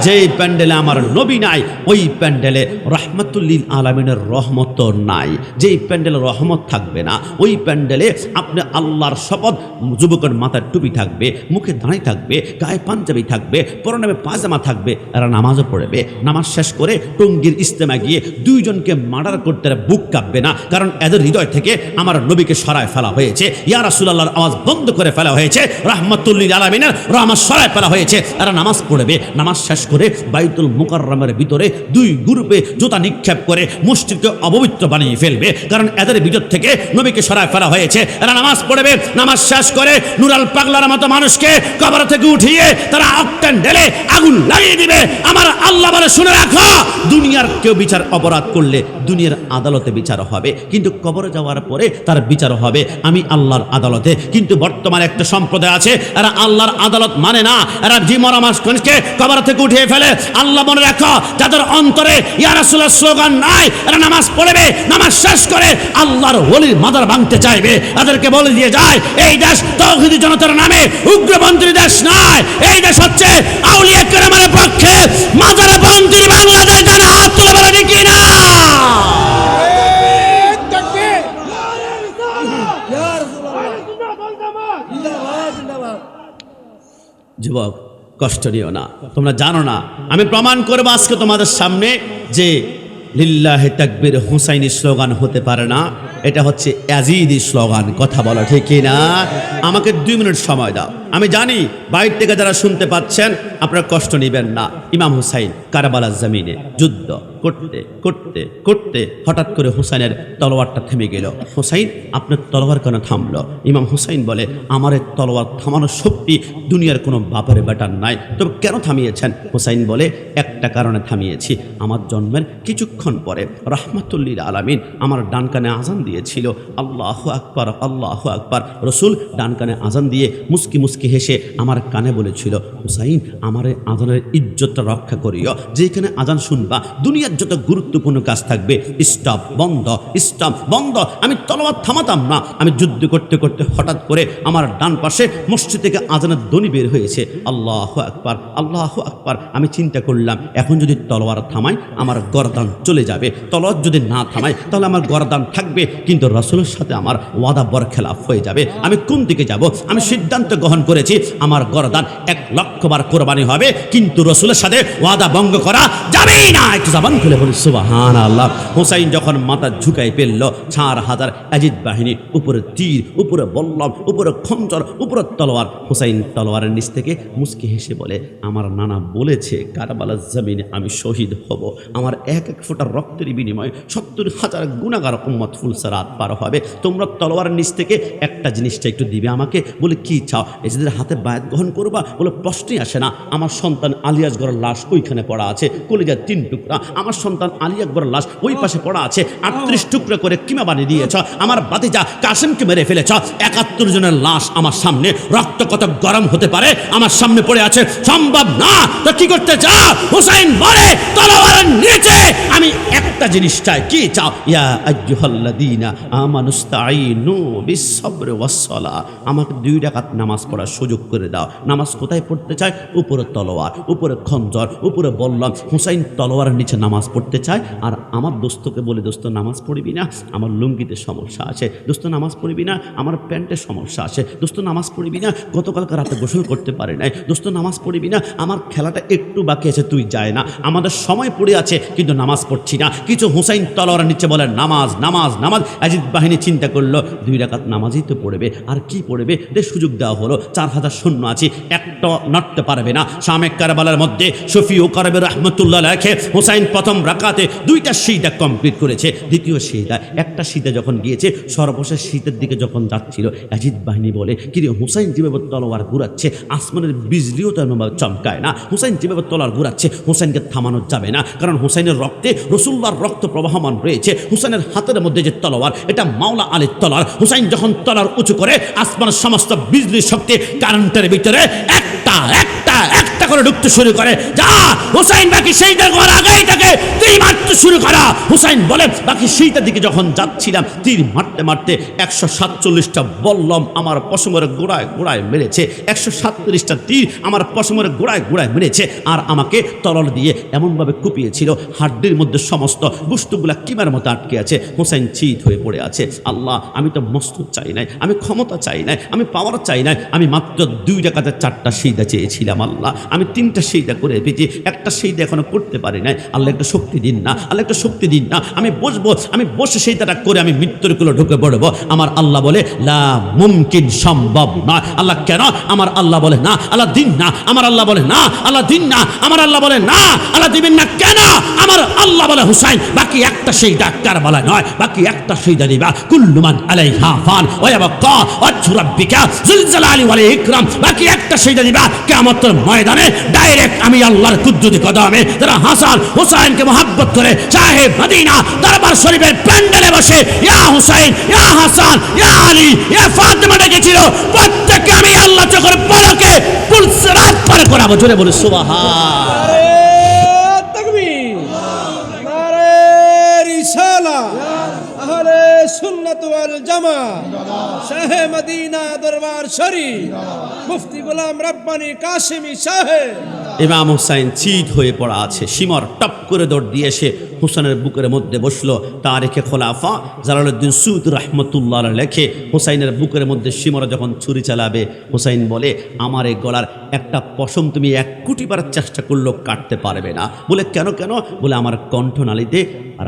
যেই প্যান্ডেলে আমার নবী নাই, ওই প্যান্ডেলে রাহমাতুল লিল আলামিনের রহমত নাই। যেই প্যান্ডেলে রহমত থাকবে না, ওই প্যান্ডেলে আপনি আল্লাহর শপথ, যুবকের মাথার টুপি থাকবে, মুখে দাঁড়িয়ে থাকবে, গায়ে পাঞ্জাবি থাকবে, পরনে পায়জামা থাকবে, এরা নামাজও পড়বে। নামাজ শেষ করে টঙ্গীর ইজতেমা গিয়ে দুইজনকে মার্ডার করতে বুক কাঁপবে না, কারণ এদের হৃদয় থেকে আমার নবীকে সরায় ফেলা হয়েছে, ইয়া রাসূলুল্লাহর আওয়াজ বন্ধ করে ফেলা হয়েছে, রাহমাতুল লিল আলামিনের রহমত সরায় ফেলা হয়েছে। এরা নামাজ পড়বে, নামাজ শেষ করে বাইতুল মুকাররমের ভিতরে দুই গ্রুপে জুতা নিক্ষেপ করে মসজিদকে অপবিত্র বানিয়ে ফেলবে, কারণ এদের ভিতর থেকে নবীকে সরায় ফেলা হয়েছে। এরা নামাজ পড়বে, নামাজ শেষ করে নুরাল পাগলার মতো মানুষকে কবর থেকে উঠিয়ে তারা অক্টেন ঢেলে আগুন লাগিয়ে দিবে। আমার আল্লাহ বলে, শুনে রাখো, দুনিয়ার কেউ বিচার অপরাধ করলে দুনিয়ার আদালতে বিচার হবে, কিন্তু কবরে যাওয়ার পরে তার বিচার হবে আমি আল্লাহর আদালতে। কিন্তু বর্তমানে একটা সম্প্রদায় আছে, এরা আল্লাহর আদালত মানে না, এরা জিমরা মানুষকে কবর থেকে উঠিয়ে ফেলে। আল্লাহ মনে রাখো, যাদের অন্তরে ইয়া রাসূলুল্লাহ স্লোগান নাই, এরা নামাজ পড়বে, নামাজ শেষ করে আল্লাহর ওলির মাদার ভাঙতে চাইবে। তাদেরকে বলে দিয়ে যায়, এই দেশ তাওহীদি জনতার নামে উগ্রপন্থী দেশ নয়, এই দেশ হচ্ছে আউলিয়া কেরামের পক্ষে মাজারে পন্থী বাংলাদেশ। জানা হাত তুলে বলে দেখি না। যুবক, কষ্ট নিও না, তোমরা জানো না, আমি প্রমাণ করবো আজকে তোমাদের সামনে যে লিল্লাহে তাকবীর হুসাইনি স্লোগান হতে পারে না, এটা হচ্ছে ইয়াজিদি স্লোগান। কথা বলো ঠিক না? আমাকে 2 মিনিট সময় দাও। আমি জানি বাইরে থেকে যারা শুনতে পাচ্ছেন আপনারা কষ্ট নেবেন না। ইমাম হুসাইন কারবালার জমিনে যুদ্ধ করতে করতে করতে হঠাৎ করে হুসাইনের তলোয়ারটা থেমে গেল। হুসাইন, আপনার তলোয়ার কেন থামলো? ইমাম হুসাইন বলে, আমার এই তলোয়ার থামানোর শক্তি দুনিয়ার কোনো বাপের বেটার নাই, তবে কেন থামিয়েছেন? হুসাইন বলে, একটা কারণে থামিয়েছি, আমার জন্মের কিছুক্ষণ পরে রাহমাতুল লিল আলামিন আমার ডান কানে আজান দিয়েছিল, আল্লাহু আকবার আল্লাহু আকবার। রসুল ডান কানে আজান দিয়ে মুস্কি মুস্কি হেসে আমার কানে বলেছিল, হুসাইন, আমার এই আজানের ইজ্জতটা রক্ষা করিও, যেখানে আজান শুনবা দুনিয়ার যত গুরুত্বপূর্ণ কাজ থাকবে স্টপ বন্ধ, স্টপ বন্ধ। আমি তলোয়ার থামাতাম না। আমি যুদ্ধ করতে করতে হঠাৎ করে আমার ডান পাশে মসজিদ থেকে আজানের ধ্বনি বের হয়েছে, আল্লাহু আকবার আল্লাহু আকবার। আমি চিন্তা করলাম, এখন যদি তলোয়ার থামাই আমার গর্দান চলে যাবে, তলোয়ার যদি না থামাই তাহলে আমার গর্দান থাকবে, কিন্তু রাসূলের সাথে আমার ওয়াদা বরখেলাফ হয়ে যাবে। আমি কোন দিকে যাব? আমি সিদ্ধান্ত গ্রহণ করেছি, আমার গর্দান 1,00,000 বার কোরবানি হবে, কিন্তু রাসূলের সাথে ওয়াদা ভঙ্গ করা যাবেই না। একটু জবান খুলে বলি সুবহানাল্লাহ। হুসাইন যখন মাথা ঝুঁকাই ফেলল, 4,000 ইয়াজিদ বাহিনী, উপরে তীর, উপরে বল্লম, উপরে খঞ্জর, উপরে তলোয়ার। হুসাইন তলোয়ারের নিচ থেকে মুস্কি হেসে বলে, আমার নানা বলেছে কারবালার জমিনে আমি শহীদ হব, আমার এক এক ফোঁটা রক্তের বিনিময়ে 70,000 গুনাহগার উম্মত ফুলসরাত পার হবে। তোমরা তলোয়ারের নিচ থেকে একটা জিনিসটা একটু দিবে আমাকে। বলে, কি চাও? এদের হাতে বায়াত গ্রহণ করবা? বলে, প্রশ্নই আসে না। আমার সন্তান আলী আসগরের লাশ ওইখানে পড়া আছে, কলিজার 3 টুকরা। আমার সন্তান আলী আকবরের লাশ ওই পাশে পড়া আছে, 38 টুকরা করে কিমা বানিয়ে দিয়েছ। আমার ভাতিজা কাসেমকে মেরে ফেলেছ। 71 জনের লাশ আমার সামনে, রক্ত কত গরম হতে পারে আমার সামনে পড়ে আছে, সম্ভব না। তো কি করতে চাও? হুসাইন বলে, তলোয়ারের নিচে আমি একটা জিনিস চাই। কি চাও? ইয়া আইয়ুহাল্লাযীনা আমানুস্তাঈনু বিস-সাবরি ওয়াস-সালাহ। আমাকে 2 রাকাত নামাজ পড়ার সুযোগ করে দাও। নামাজ কোথায় পড়তে চায়? উপরে তলোয়ার, উপরে খঞ্জর, উপরে বললাম। হুসাইন তলোয়ারের নিচে নামাজ পড়তে চায়। আর আমার দোস্তকে বলে, দোস্ত নামাজ পড়বি না? আমার লুঙ্গিতে সমস্যা আছে। দোস্ত নামাজ পড়বি না? আমার প্যান্টের সমস্যা আছে। দোস্ত নামাজ পড়বি না? গতকালকে রাতে গোসল করতে পারে নাই। দোস্ত নামাজ পড়বি না? আমার খেলাটা একটু বাকি আছে, তুই যায় না। আমাদের সময় পড়ে আছে কিন্তু নামাজ পড়ছি না। কিছু হুসাইন তলোয়ার নিচে বলে নামাজ নামাজ নামাজ। ইয়াজিদ বাহিনী চিন্তা করলো 2 রাকাত নামাজই তো পড়বে, আর কি পড়বে, সুযোগ দেওয়া হলো। 4000 সৈন্য আছে, একটা নড়তে পারবে না। শামে কারবালার মধ্যে শফি ও কারবে রহমতুল্লাহ লেখে হুসাইন প্রথম রাকাতে 2টা সিজদা কমপ্লিট করেছে, দ্বিতীয় সিজদা একটা সিজদা যখন গিয়েছে, সর্বশেষ সিজদার দিকে যখন যাচ্ছিল, ইয়াজিদ বাহিনী বলে কিরে হুসাইন যেভাবে তলোয়ার ঘুরাচ্ছে, আসমানের বিজলিও তো এমনভাবে চমকায় না, হুসাইন যেভাবে তলোয়ার ঘুরাচ্ছে হুসাইনকে থামানো যাবে না, কারণ হুসাইনের রক্তে রসুল্লাহর রক্ত প্রবাহমান রয়েছে। হুসাইনের হাতের মধ্যে যে তলোয়ার, এটা মাওলা আলীর তলোয়ার। হুসাইন যখন তলোয়ার উঁচু করে, আসমানের সমস্ত বিজলির শক্তি কারেন্টের ভিতরে একটা একটা একটা করে ঢুকতে শুরু করে। যা হুসাইন, বাকি সেইটা ঘর আগেই থাকে, তুই মারতে শুরু করা। হুসাইন বলে বাকি সেইটার দিকে যখন যাচ্ছিলাম, তীর মারতে মারতে 147টা বল্লম আমার পশমের গোড়ায় গোড়ায় মেরেছে, 137টা তীর আমার পশমের গোড়ায় গোড়ায় মেরেছে, আর আমাকে তরল দিয়ে এমনভাবে কুপিয়েছিল, হাড্ডির মধ্যে সমস্ত বস্তুগুলা কিমার মতো আটকে আছে। হুসাইন চিত হয়ে পড়ে আছে। আল্লাহ, আমি তো মস্তক চাই নাই, আমি ক্ষমতা চাই নাই, আমি পাওয়ার চাই নাই, আমি মাত্র 2 রাকাতে 4টা সিজদা চেয়েছিলাম। আল্লাহ, আমি 3টা সিজদা করে পেয়েছি, একটা সিজদা এখনো করতে পারি নাই। আল্লাহ একটা শক্তি দিন না, আল্লাহ একটা শক্তি দিন না। আমি বসবো, আমি বসে সিজদাটা করে আমি মৃত্যুর কুলে ঢুকে পড়বো। আমার আল্লাহ বলে লা মুমকিন, সম্ভব নয়। আল্লাহ কেন? আমার আল্লাহ বলে না, আল্লাহ দিন না। আমার আল্লাহ বলে না, আল্লাহ দিন না। আমার আল্লাহ বলে না, আল্লাহ দিবেন না। কেন? আমার আল্লাহ বলে হুসাইন, বাকি একটা সিজদা কারবালা নয়, বাকি একটা সিজদা দিবা। কুল্লু মান আলাইহা ফান ওয়া ইয়াবকা ওয়াজহু রাব্বিকা যুল জালালি ওয়াল ইকরাম। বাকি একটা সিজদা দিবা কিয়ামতের ময়দানে, ডাইরেক্ট আমি আল্লাহর কুদরতি কদমে, যারা হাসান হুসাইনকে মহব্বত করে সাহেব মদিনা দরবার শরীফের প্যান্ডেলে বসে ইয়া হুসাইন, ইয়া হাসান, ইয়া আলী, ইয়া ফাতেমা ডেকেছিল, প্রত্যেককে আমি আল্লাহ চোখের পলকে পুলসিরাত পার করাবো। জোরে বলে সুবহান। সুন্নাত ওয়াল জামাত, শাহে মদিনা দরবার শরীফ, মুফতি গোলাম রব্বানী কাশেমী সাহেব। ইমাম হুসাইন চিত হয়ে পড়া আছে। শিমর টপ করে দৌড় দিয়ে এসে হুসাইনের বুকের মধ্যে বসলো। তারিখে খোলাফা জালালউদ্দিন সুয়ুতী রাহমাতুল্লাহ আলাইহি লেখে, হুসাইনের বুকের মধ্যে শিমর যখন ছুরি চালাবে, হুসাইন বলে আমার এই গলার একটা পশম তুমি 1 কোটি বার চেষ্টা করলেও কাটতে পারবে না। বলে কেন কেন? বলে আমার কণ্ঠনালীতে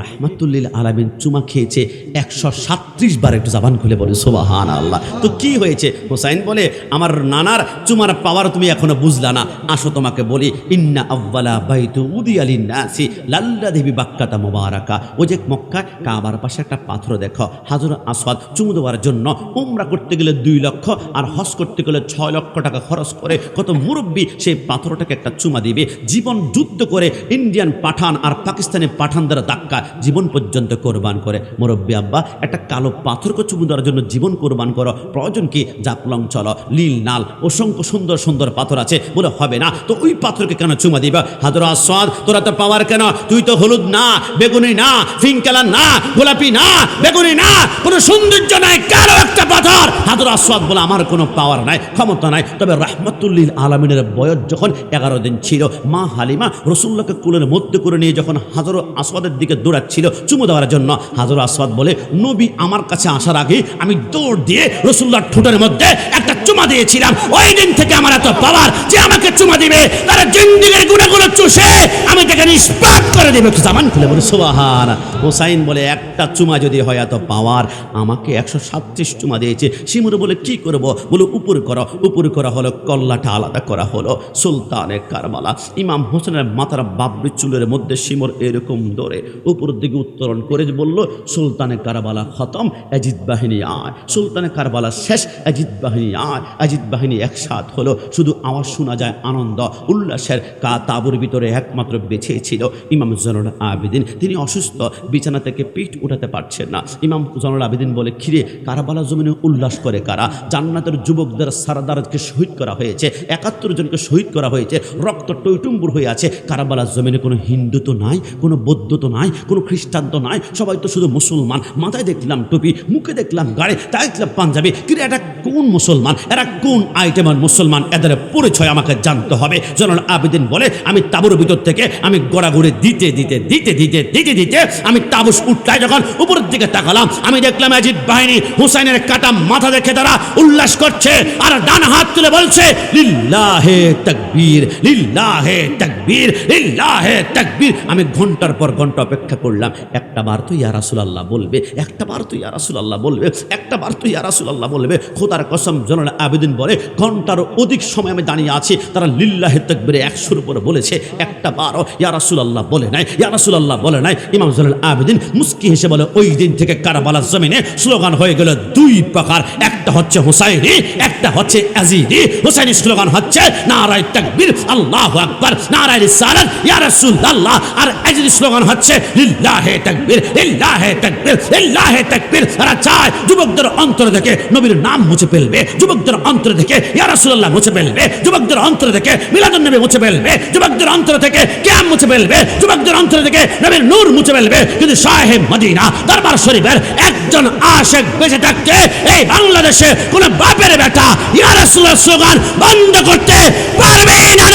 রাহমাতুল্লিল আলামিন চুমা খেয়েছে 137 বার। একটু জবান খুলে বলে সুবহানাল্লাহ। তো কি হয়েছে? হুসাইন বলে আমার নানার চুমার পাওয়ার তুমি এখনো বুঝলা না। আসো তোমাকে বলি, ইন্না আউয়ালা বাইতু উদিয়া লিন-নাসি লাল্লাযী বিবাক্কাতা মুবারাকা। ওই যে মক্কায় কাবার পাশে একটা পাথর দেখো, হাজর আসওয়াদ, চুমু দেওয়ার জন্য উমরা করতে গেলে 2 লক্ষ আর হজ করতে গেলে 6 লক্ষ টাকা খরচ করে কত মুরব্বী সেই পাথরটাকে একটা চুমা দিবে। জীবন যুদ্ধ করে ইন্ডিয়ান পাঠান আর পাকিস্তানি পাঠানদের ধাক্কা জীবন পর্যন্ত কোরবান করে। মুরব্বী আব্বা, একটা কালো পাথরকে চুমু দেওয়ার জন্য জীবন কোরবান করো, প্রয়োজন কি? জাপলং চলো, লীল নাল অসংখ্য সুন্দর সুন্দর পাথর আছে। বলে হবে না, তো ওই পাথরকে কেন চুমা দিবা? হাজর আসওয়াদ, তোরা তো পাওয়ার কেন? তুই তো হলুদ না, বেগুনি না, পিঙ্ক কালার না, গোলাপি না, বেগুনি না, কোনো সৌন্দর্য নাই, কালো একটা পাথর। হাজর আসওয়াদ বলে আমার কোনো পাওয়ার নাই, ক্ষমতা নাই। তবে রাহমাতুল্লিল আলামিনের বয়স যখন 11 দিন ছিল, মা হালিমা রসুল্লাহকে কুলের মধ্যে করে নিয়ে যখন হাজর আসওয়াদের দিকে দৌড়াচ্ছিল চুমু দেওয়ার জন্য, হাজর আসওয়াদ বলে নবী আমার কাছে আসার আগে আমি দৌড় দিয়ে রসুল্লাহর ঠোঁটের মধ্যে একটা চুমা দিয়েছিলাম। ওই দিন থেকে আমার এত পাওয়ার, যে আমাকে চুমা দিবে তারা জিন্দিগির গুণাগুলো চুষে আমি তাকে নিষ্পাত করে দেবে। জামান খুলে বলে সুবহান। হুসাইন বলে একটা চুমা যদি হয় এত পাওয়ার, আমাকে 137 চুমা দিয়েছে। শিমুর বলে কি করব? বলে উপর করো। উপর করা হলো, কল্লাটা আলাদা করা হলো। সুলতানে কারবালা ইমাম হোসেনের মাথার বাবরি চুলের মধ্যে শিমর এরকম দৌড়ে উপর দিকে উত্তোলন করে বলল, সুলতানে কারবালা খতম, ইয়াজিদ বাহিনী আয়। সুলতানে কারবালা শেষ, ইয়াজিদ বাহিনী আয়। ইয়াজিদ বাহিনী একসাথ হলো, শুধু আওয়াজ শোনা যায় আনন্দ উল্লাসের। তাঁবুর ভিতরে একমাত্র বেঁচে ছিল ইমাম জয়নুল আবেদিন। তিনি অসুস্থ, বিছানা থেকে পিঠ উঠাতে পারছেন না। ইমাম জয়নুল আবেদিন বলে, খিরে কারবালা জমিনে উল্লাস করে কারা? জান্নাতের যুবকদের সারদারকে শহীদ করা হয়েছে, 71 জনকে শহীদ করা হয়েছে, রক্ত টইটুম্বুর হয়ে আছে। কারবালা জমিনে কোনো হিন্দু তো নাই, কোনো বৌদ্ধ তো নাই, কোনো খ্রিস্টান তো নাই, সবাই তো শুধু মুসলমান। মাথায় দেখলাম টুপি, মুখে দেখলাম গাড়ি, তাই দেখলাম পাঞ্জাবি। কিন্তু এটা কোন মুসলমান? এরা কোন আইটেমের মুসলমান? এদের পরিচয় আমাকে জানতে হবে। জয়নুল আবেদিন বলে, আমি তাঁবুর ভিতর থেকে আমি গড়াগড়ি দৌড়ে দিতে দিতে দিতে দিতে দিতে দিতে আমি তাবুস উঠলায় যখন উপরের দিকে তাকালাম, আমি দেখলাম ইয়াজিদ বাহিনী হুসাইনের কাটা মাথা দেখে তারা উল্লাস করছে আর ডান হাত তুলে বলছে লিল্লাহে তাকবীর, লিল্লাহে তাকবীর, লিল্লাহে তাকবীর। আমি ঘন্টার পর ঘন্টা অপেক্ষা করলাম, একটা বার তো ইয়া রাসূলুল্লাহ বলবে, একটা বার তো ইয়া রাসূলুল্লাহ বলবে, একটা বার তো ইয়া রাসূলুল্লাহ বলবে। খোদার কসম জয়নুল আবেদিন বলে ঘন্টার অধিক সময় আমি দাঁড়িয়ে আছি, তারা লিল্লাহে তাকবীরে 100-র উপরে বলেছে, একটা বারও ইয়া রাসূলুল্লাহ বলে নাই, ইয়া রাসূলুল্লাহ বলে নাই। ইমাম জয়নুল আবেদিন মুস্কি হেসে বলে ওই দিন থেকে কারবালার জমিনে স্লোগান হয়ে গেল দুই প্রকার, একটা হচ্ছে হুসাইনি, একটা হচ্ছে ইয়াজিদি। হুসাইনি স্লোগান হচ্ছে নারায়ে তাকবীর আল্লাহু আকবার, নারায়ে রিসালাত ইয়া রাসূলুল্লাহ, আর ইয়াজিদি স্লোগান হচ্ছে লিল্লাহে তাকবীর, লিল্লাহে তাকবীর, লিল্লাহে তাকবীর। তারা চায় যুবকদের অন্তর থেকে নবীর নাম মুছে ফেলবে, যুবকদের অন্তর থেকে ইয়া রাসূলুল্লাহ মুছে ফেলবে, যুবকদের অন্তর থেকে মিলাদুন নবী মুছে ফেলবে, যুবকদের অন্তর থেকে কিয়াম মুছে ফেলবে, যুবকদের অন্তর থেকে নবীর নূর মুছে ফেলবে। কিন্তু শাহে মদিনা দরবার শরীফের একজন আশিক বেঁচে থাকতে এই বাংলাদেশে কোন বাপের বেটা ইয়া রাসূলুল্লাহ স্লোগান বন্ধ করতে পারবে না।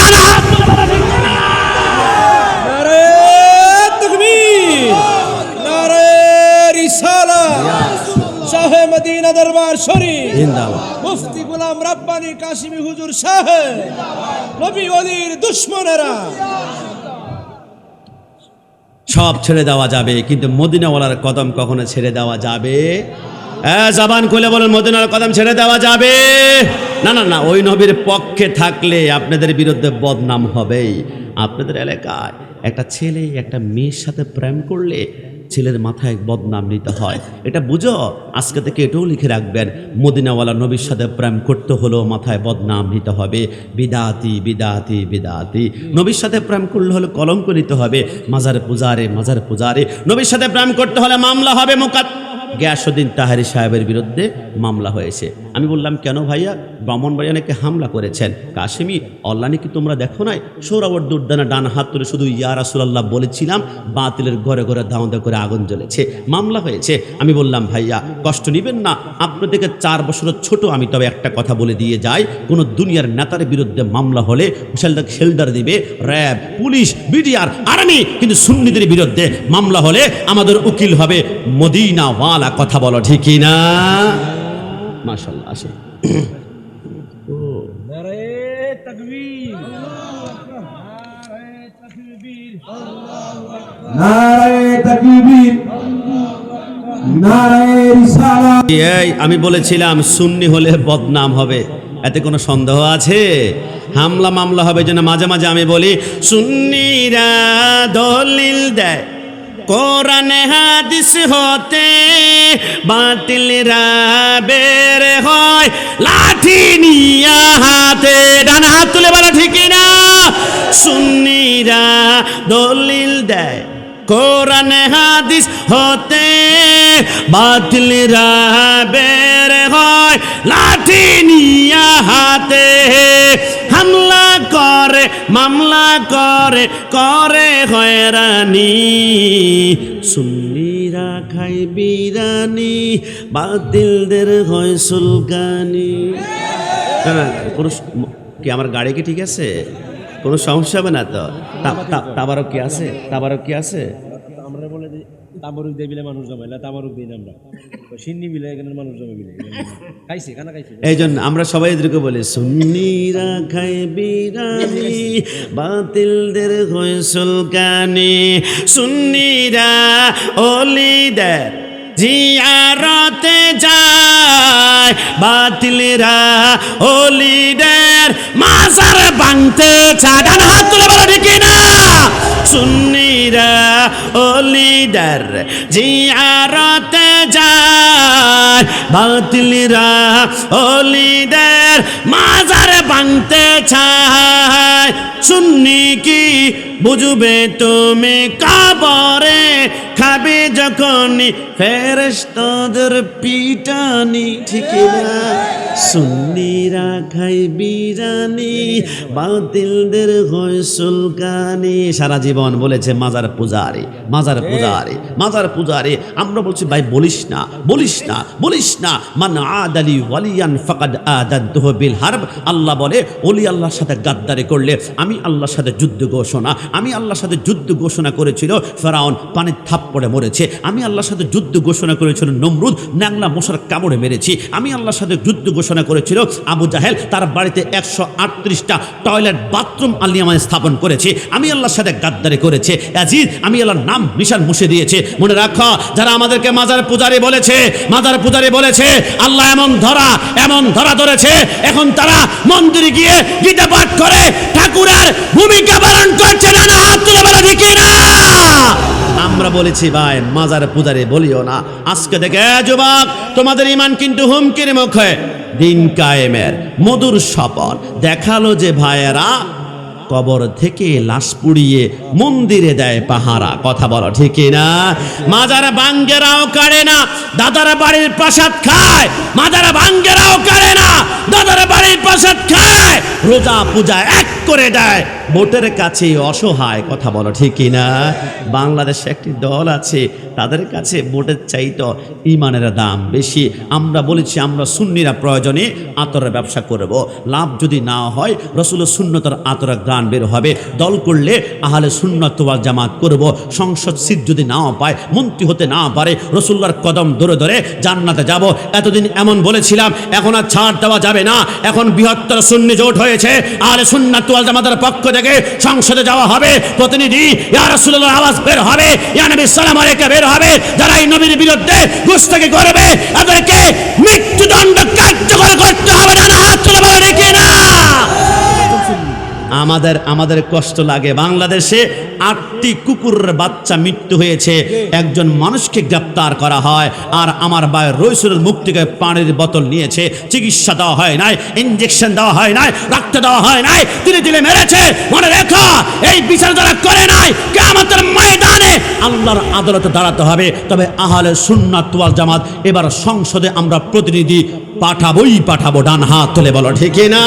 নারে তাকবীর, নারে রিসালাত, শাহে মদিনা দরবার শরীফ জিন্দাবাদ। মুফতি গোলাম রব্বানী কাশিমি হুজুর সাহেব, নবী ওলির দুশমনেরা সব ছেড়ে দেওয়া যাবে, কিন্তু মদিনাওয়ালার কদম কখনো ছেড়ে দেওয়া যাবে? জবান খুলে বলেন মদিনার কদম ছেড়ে দেওয়া যাবে না। না না, ওই নবীর পক্ষে থাকলে আপনাদের বিরুদ্ধে বদনাম হবেই। আপনাদের এলাকায় একটা ছেলে একটা মেয়ের সাথে প্রেম করলে ছেলের মাথায় বদনাম নিতে হয়, এটা বুঝো। আজকে থেকে এটাও লিখে রাখবেন, মদিনাওয়ালা নবীর সাথে প্রেম করতে হলেও মাথায় বদনাম নিতে হবে। বিদাতি বিদাতি বিদাতি। নবীর সাথে প্রেম করলে হলে কলঙ্ক নিতে হবে। মাজার পূজারে মাজার পূজারে। নবীর সাথে প্রেম করতে হলে মামলা হবে। গিয়াসউদ্দিন তাহারি সাহেবের বিরুদ্ধে মামলা হয়েছে। আমি বললাম কেন ভাইয়া? ব্রাহ্মণবাড়িয়া নাকি হামলা করেছেন। কাশেমি অল্লানি কি তোমরা দেখো নাই? সৌরাবর দুর্দানা ডান হাত তুলে শুধু ইয়া রাসূলুল্লাহ বলেছিলাম, বাতিলের ঘরে ঘরে দাউদা করে আগুন জ্বলেছে, মামলা হয়েছে। আমি বললাম ভাইয়া কষ্ট নেবেন না, আপনাদেরকে 4 বছরের ছোট আমি, তবে একটা কথা বলে দিয়ে যাই, কোনো দুনিয়ার নেতার বিরুদ্ধে মামলা হলে শেল্টার দিবে র্যাব, পুলিশ, বিডিআর, আর্মি, কিন্তু সুন্নিদের বিরুদ্ধে মামলা হলে আমাদের উকিল হবে মদিনাওয়ালা। কথা বলো ঠিক না? মাশাআল্লাহ। আসে নারে তাকবীর, নারে তাকবীর, নারে তাকবীর, নারে রিসালাত। এই আমি বলেছিলাম সুন্নি হলে বদনাম হবে, এতে কোনো সন্দেহ আছে? হামলা মামলা হবে যেন মাঝে মাঝে আমি বলি সুন্নিরা দলিল দেয় কোরআন হাদিস হতে, বাতিলরা বের হয় লাঠি নিয়া হাতে। ডান হাত তুলে বলা ঠিক না? সুন্নিরা দলিল দেয় কোরআন হাদিস হতে, বাতিলরা বের হয় লাঠি নিয়া হাতে। হামলা করে মামলা করে করে হয়রানি, সুন্নিরা খায় বিরানি, বাতিলদের হয় সুলকানি। কোনো কি আমার গাড়ি কি ঠিক আছে? কোনো সমস্যা হবে না তো? তাবারক কি আছে? তাবারক কি আছে? আমরা বলে যে তাবারুক দেই বিলে মানুষ জমাইলা, তাবারুক দেই না আমরা, সিন্নি বিলে এখানে মানুষ জমে বিলে খাইছে, খানা খাইছে। এই জন্য আমরা সবাই এদেরকে বলি সুন্নিরা খায় বিরানি, বাতিলদের হয় সুলকানি। সুন্নিরা ওলিদের জিয়ারতে যায়, বাতিলরা ওলিদের মাজার ভাঙতে চায়। ডান হাত তুলে বলো ঠিক না? সুন্নিরা ওলিদের জিয়ারতে যায়, বাতিলরা ওলিদের মাজার ভাঙতে চায়। সুন্নি কি বুঝবে তুমি কবরে খাবে যখনই ফেরেশতাদের পিটানি, ঠিক না? সুন্নিরা খাই বিরানি, বাতিলদের হয় সুলকানি। সারা জীবন বলেছে মাজার পূজারি, মাজার পূজারি, মাজার পূজারি। আমরা বলছি ভাই বলিস না, বলিস না, বলিস না। মান আদালি ওয়ালিয়ান ফাকাদ আদাদতুহু বিল হারব। আল্লাহ বলে ওলি আল্লাহর সাথে গাদ্দারি করলে আমি আল্লাহর সাথে যুদ্ধ ঘোষণা, আমি আল্লাহর সাথে যুদ্ধ ঘোষণা করেছিল ফেরাউন, পানির থাপ্পড়ে মরেছে। আমি আল্লাহর সাথে যুদ্ধ ঘোষণা করেছিল নমরুদ, ন্যাংলা মশার কামড়ে মেরেছি। আমি আল্লাহর সাথে যুদ্ধ ঘোষণা করেছিল আবু জাহেল, তার বাড়িতে 138টা টয়লেট বাথরুম আলিয়ামায় স্থাপন করেছে। আমি আল্লাহর সাথে গাদ্দারি করেছে আজিজ, আমি আল্লাহর নাম নিশান মুছে দিয়েছে। মনে রাখো, যারা আমাদেরকে মাজার পূজারি বলেছে, মাজার পূজারি বলেছে, আল্লাহ এমন ধরা ধরেছে, এখন তারা মন্দিরে গিয়ে গীতা পাঠ করে ঠাকুরের ভূমিকা পালন করছে। না না, হাত তুলে বলে ঠিক না? আমরা বলেছি ভাই মাজার পূজারি বলিও না। আজকে থেকে যুবক, তোমাদের ইমান কিন্তু হুমকির মুখে। দিন কায়েমের মধুর শপথ দেখালো যে ভাইয়েরা কবর থেকে লাশ পুড়িয়ে মন্দিরে দেয় পাহারা। কথা বলো ঠিক না? মাজার বাঙ্গেরাও কাড়ে না, দাদার বাড়ির প্রসাদ খায়। মাজার বাঙ্গেরাও কাড়ে না, দাদার বাড়ির প্রসাদ খায়। রোজা পূজা এক করে দেয়, ভোটের কাছে অসহায়। কথা বলো ঠিক না? বাংলাদেশে একটি দল আছে, তাদের কাছে ভোটের চাইতে ইমানের দাম বেশি। আমরা বলেছি আমরা সুন্নিরা প্রয়োজনে আতরের ব্যবসা করব, লাভ যদি না হয় রসুলের সুন্নতের আতরের গ্রান বের হবে। দল করলে আহলে সুন্নাত ওয়াল জামাত করব। সংসদ সিট যদি নাও পায়, মন্ত্রী হতে না পারে, রসুল্লাহর কদম ধরে ধরে জান্নাতে যাব। এতদিন এমন বলেছিলাম, এখন আর ছাড় দেওয়া যাবে না। এখন বৃহত্তর সুন্নি জোট হয়েছে, আহলে সুন্নাত ওয়াল জামাতের পক্ষ থেকে সংসদে যাওয়া হবে। প্রতিনিধি ইয়া রাসূলুল্লাহ আওয়াজ বের হবে, ইয়া নবী সালাম আলাইকা বের হবে। যারা এই নবীর বিরুদ্ধে গুস্তাখি করবে তাদেরকে মৃত্যুদণ্ড কার্যকর করতে হবে। না না, হাত তুলে বলে দেখি না? আমাদের কষ্ট লাগে। বাংলাদেশে 8টি কুকুরের বাচ্চা মৃত্যু হয়েছে, একজন মানুষকে গ্রেপ্তার করা হয়। আর আমার ভাই রইসুলের মুখ থেকে পানির বোতল নিয়েছে, চিকিৎসা দেওয়া হয় নাই, ইঞ্জেকশন দেওয়া হয় নাই, রক্ত দেওয়া হয় নাই, তিলে তিলে মেরেছে। মনে রেখো, এই বিচার যারা করে নাই, কিয়ামতের ময়দানে আল্লাহর আদালতে দাঁড়াতে হবে। তবে আহলে সুন্নাত ওয়াল জামাত এবার সংসদে আমরা প্রতিনিধি পাঠাবো। ডান হাত তুলে বলো ঠিক না?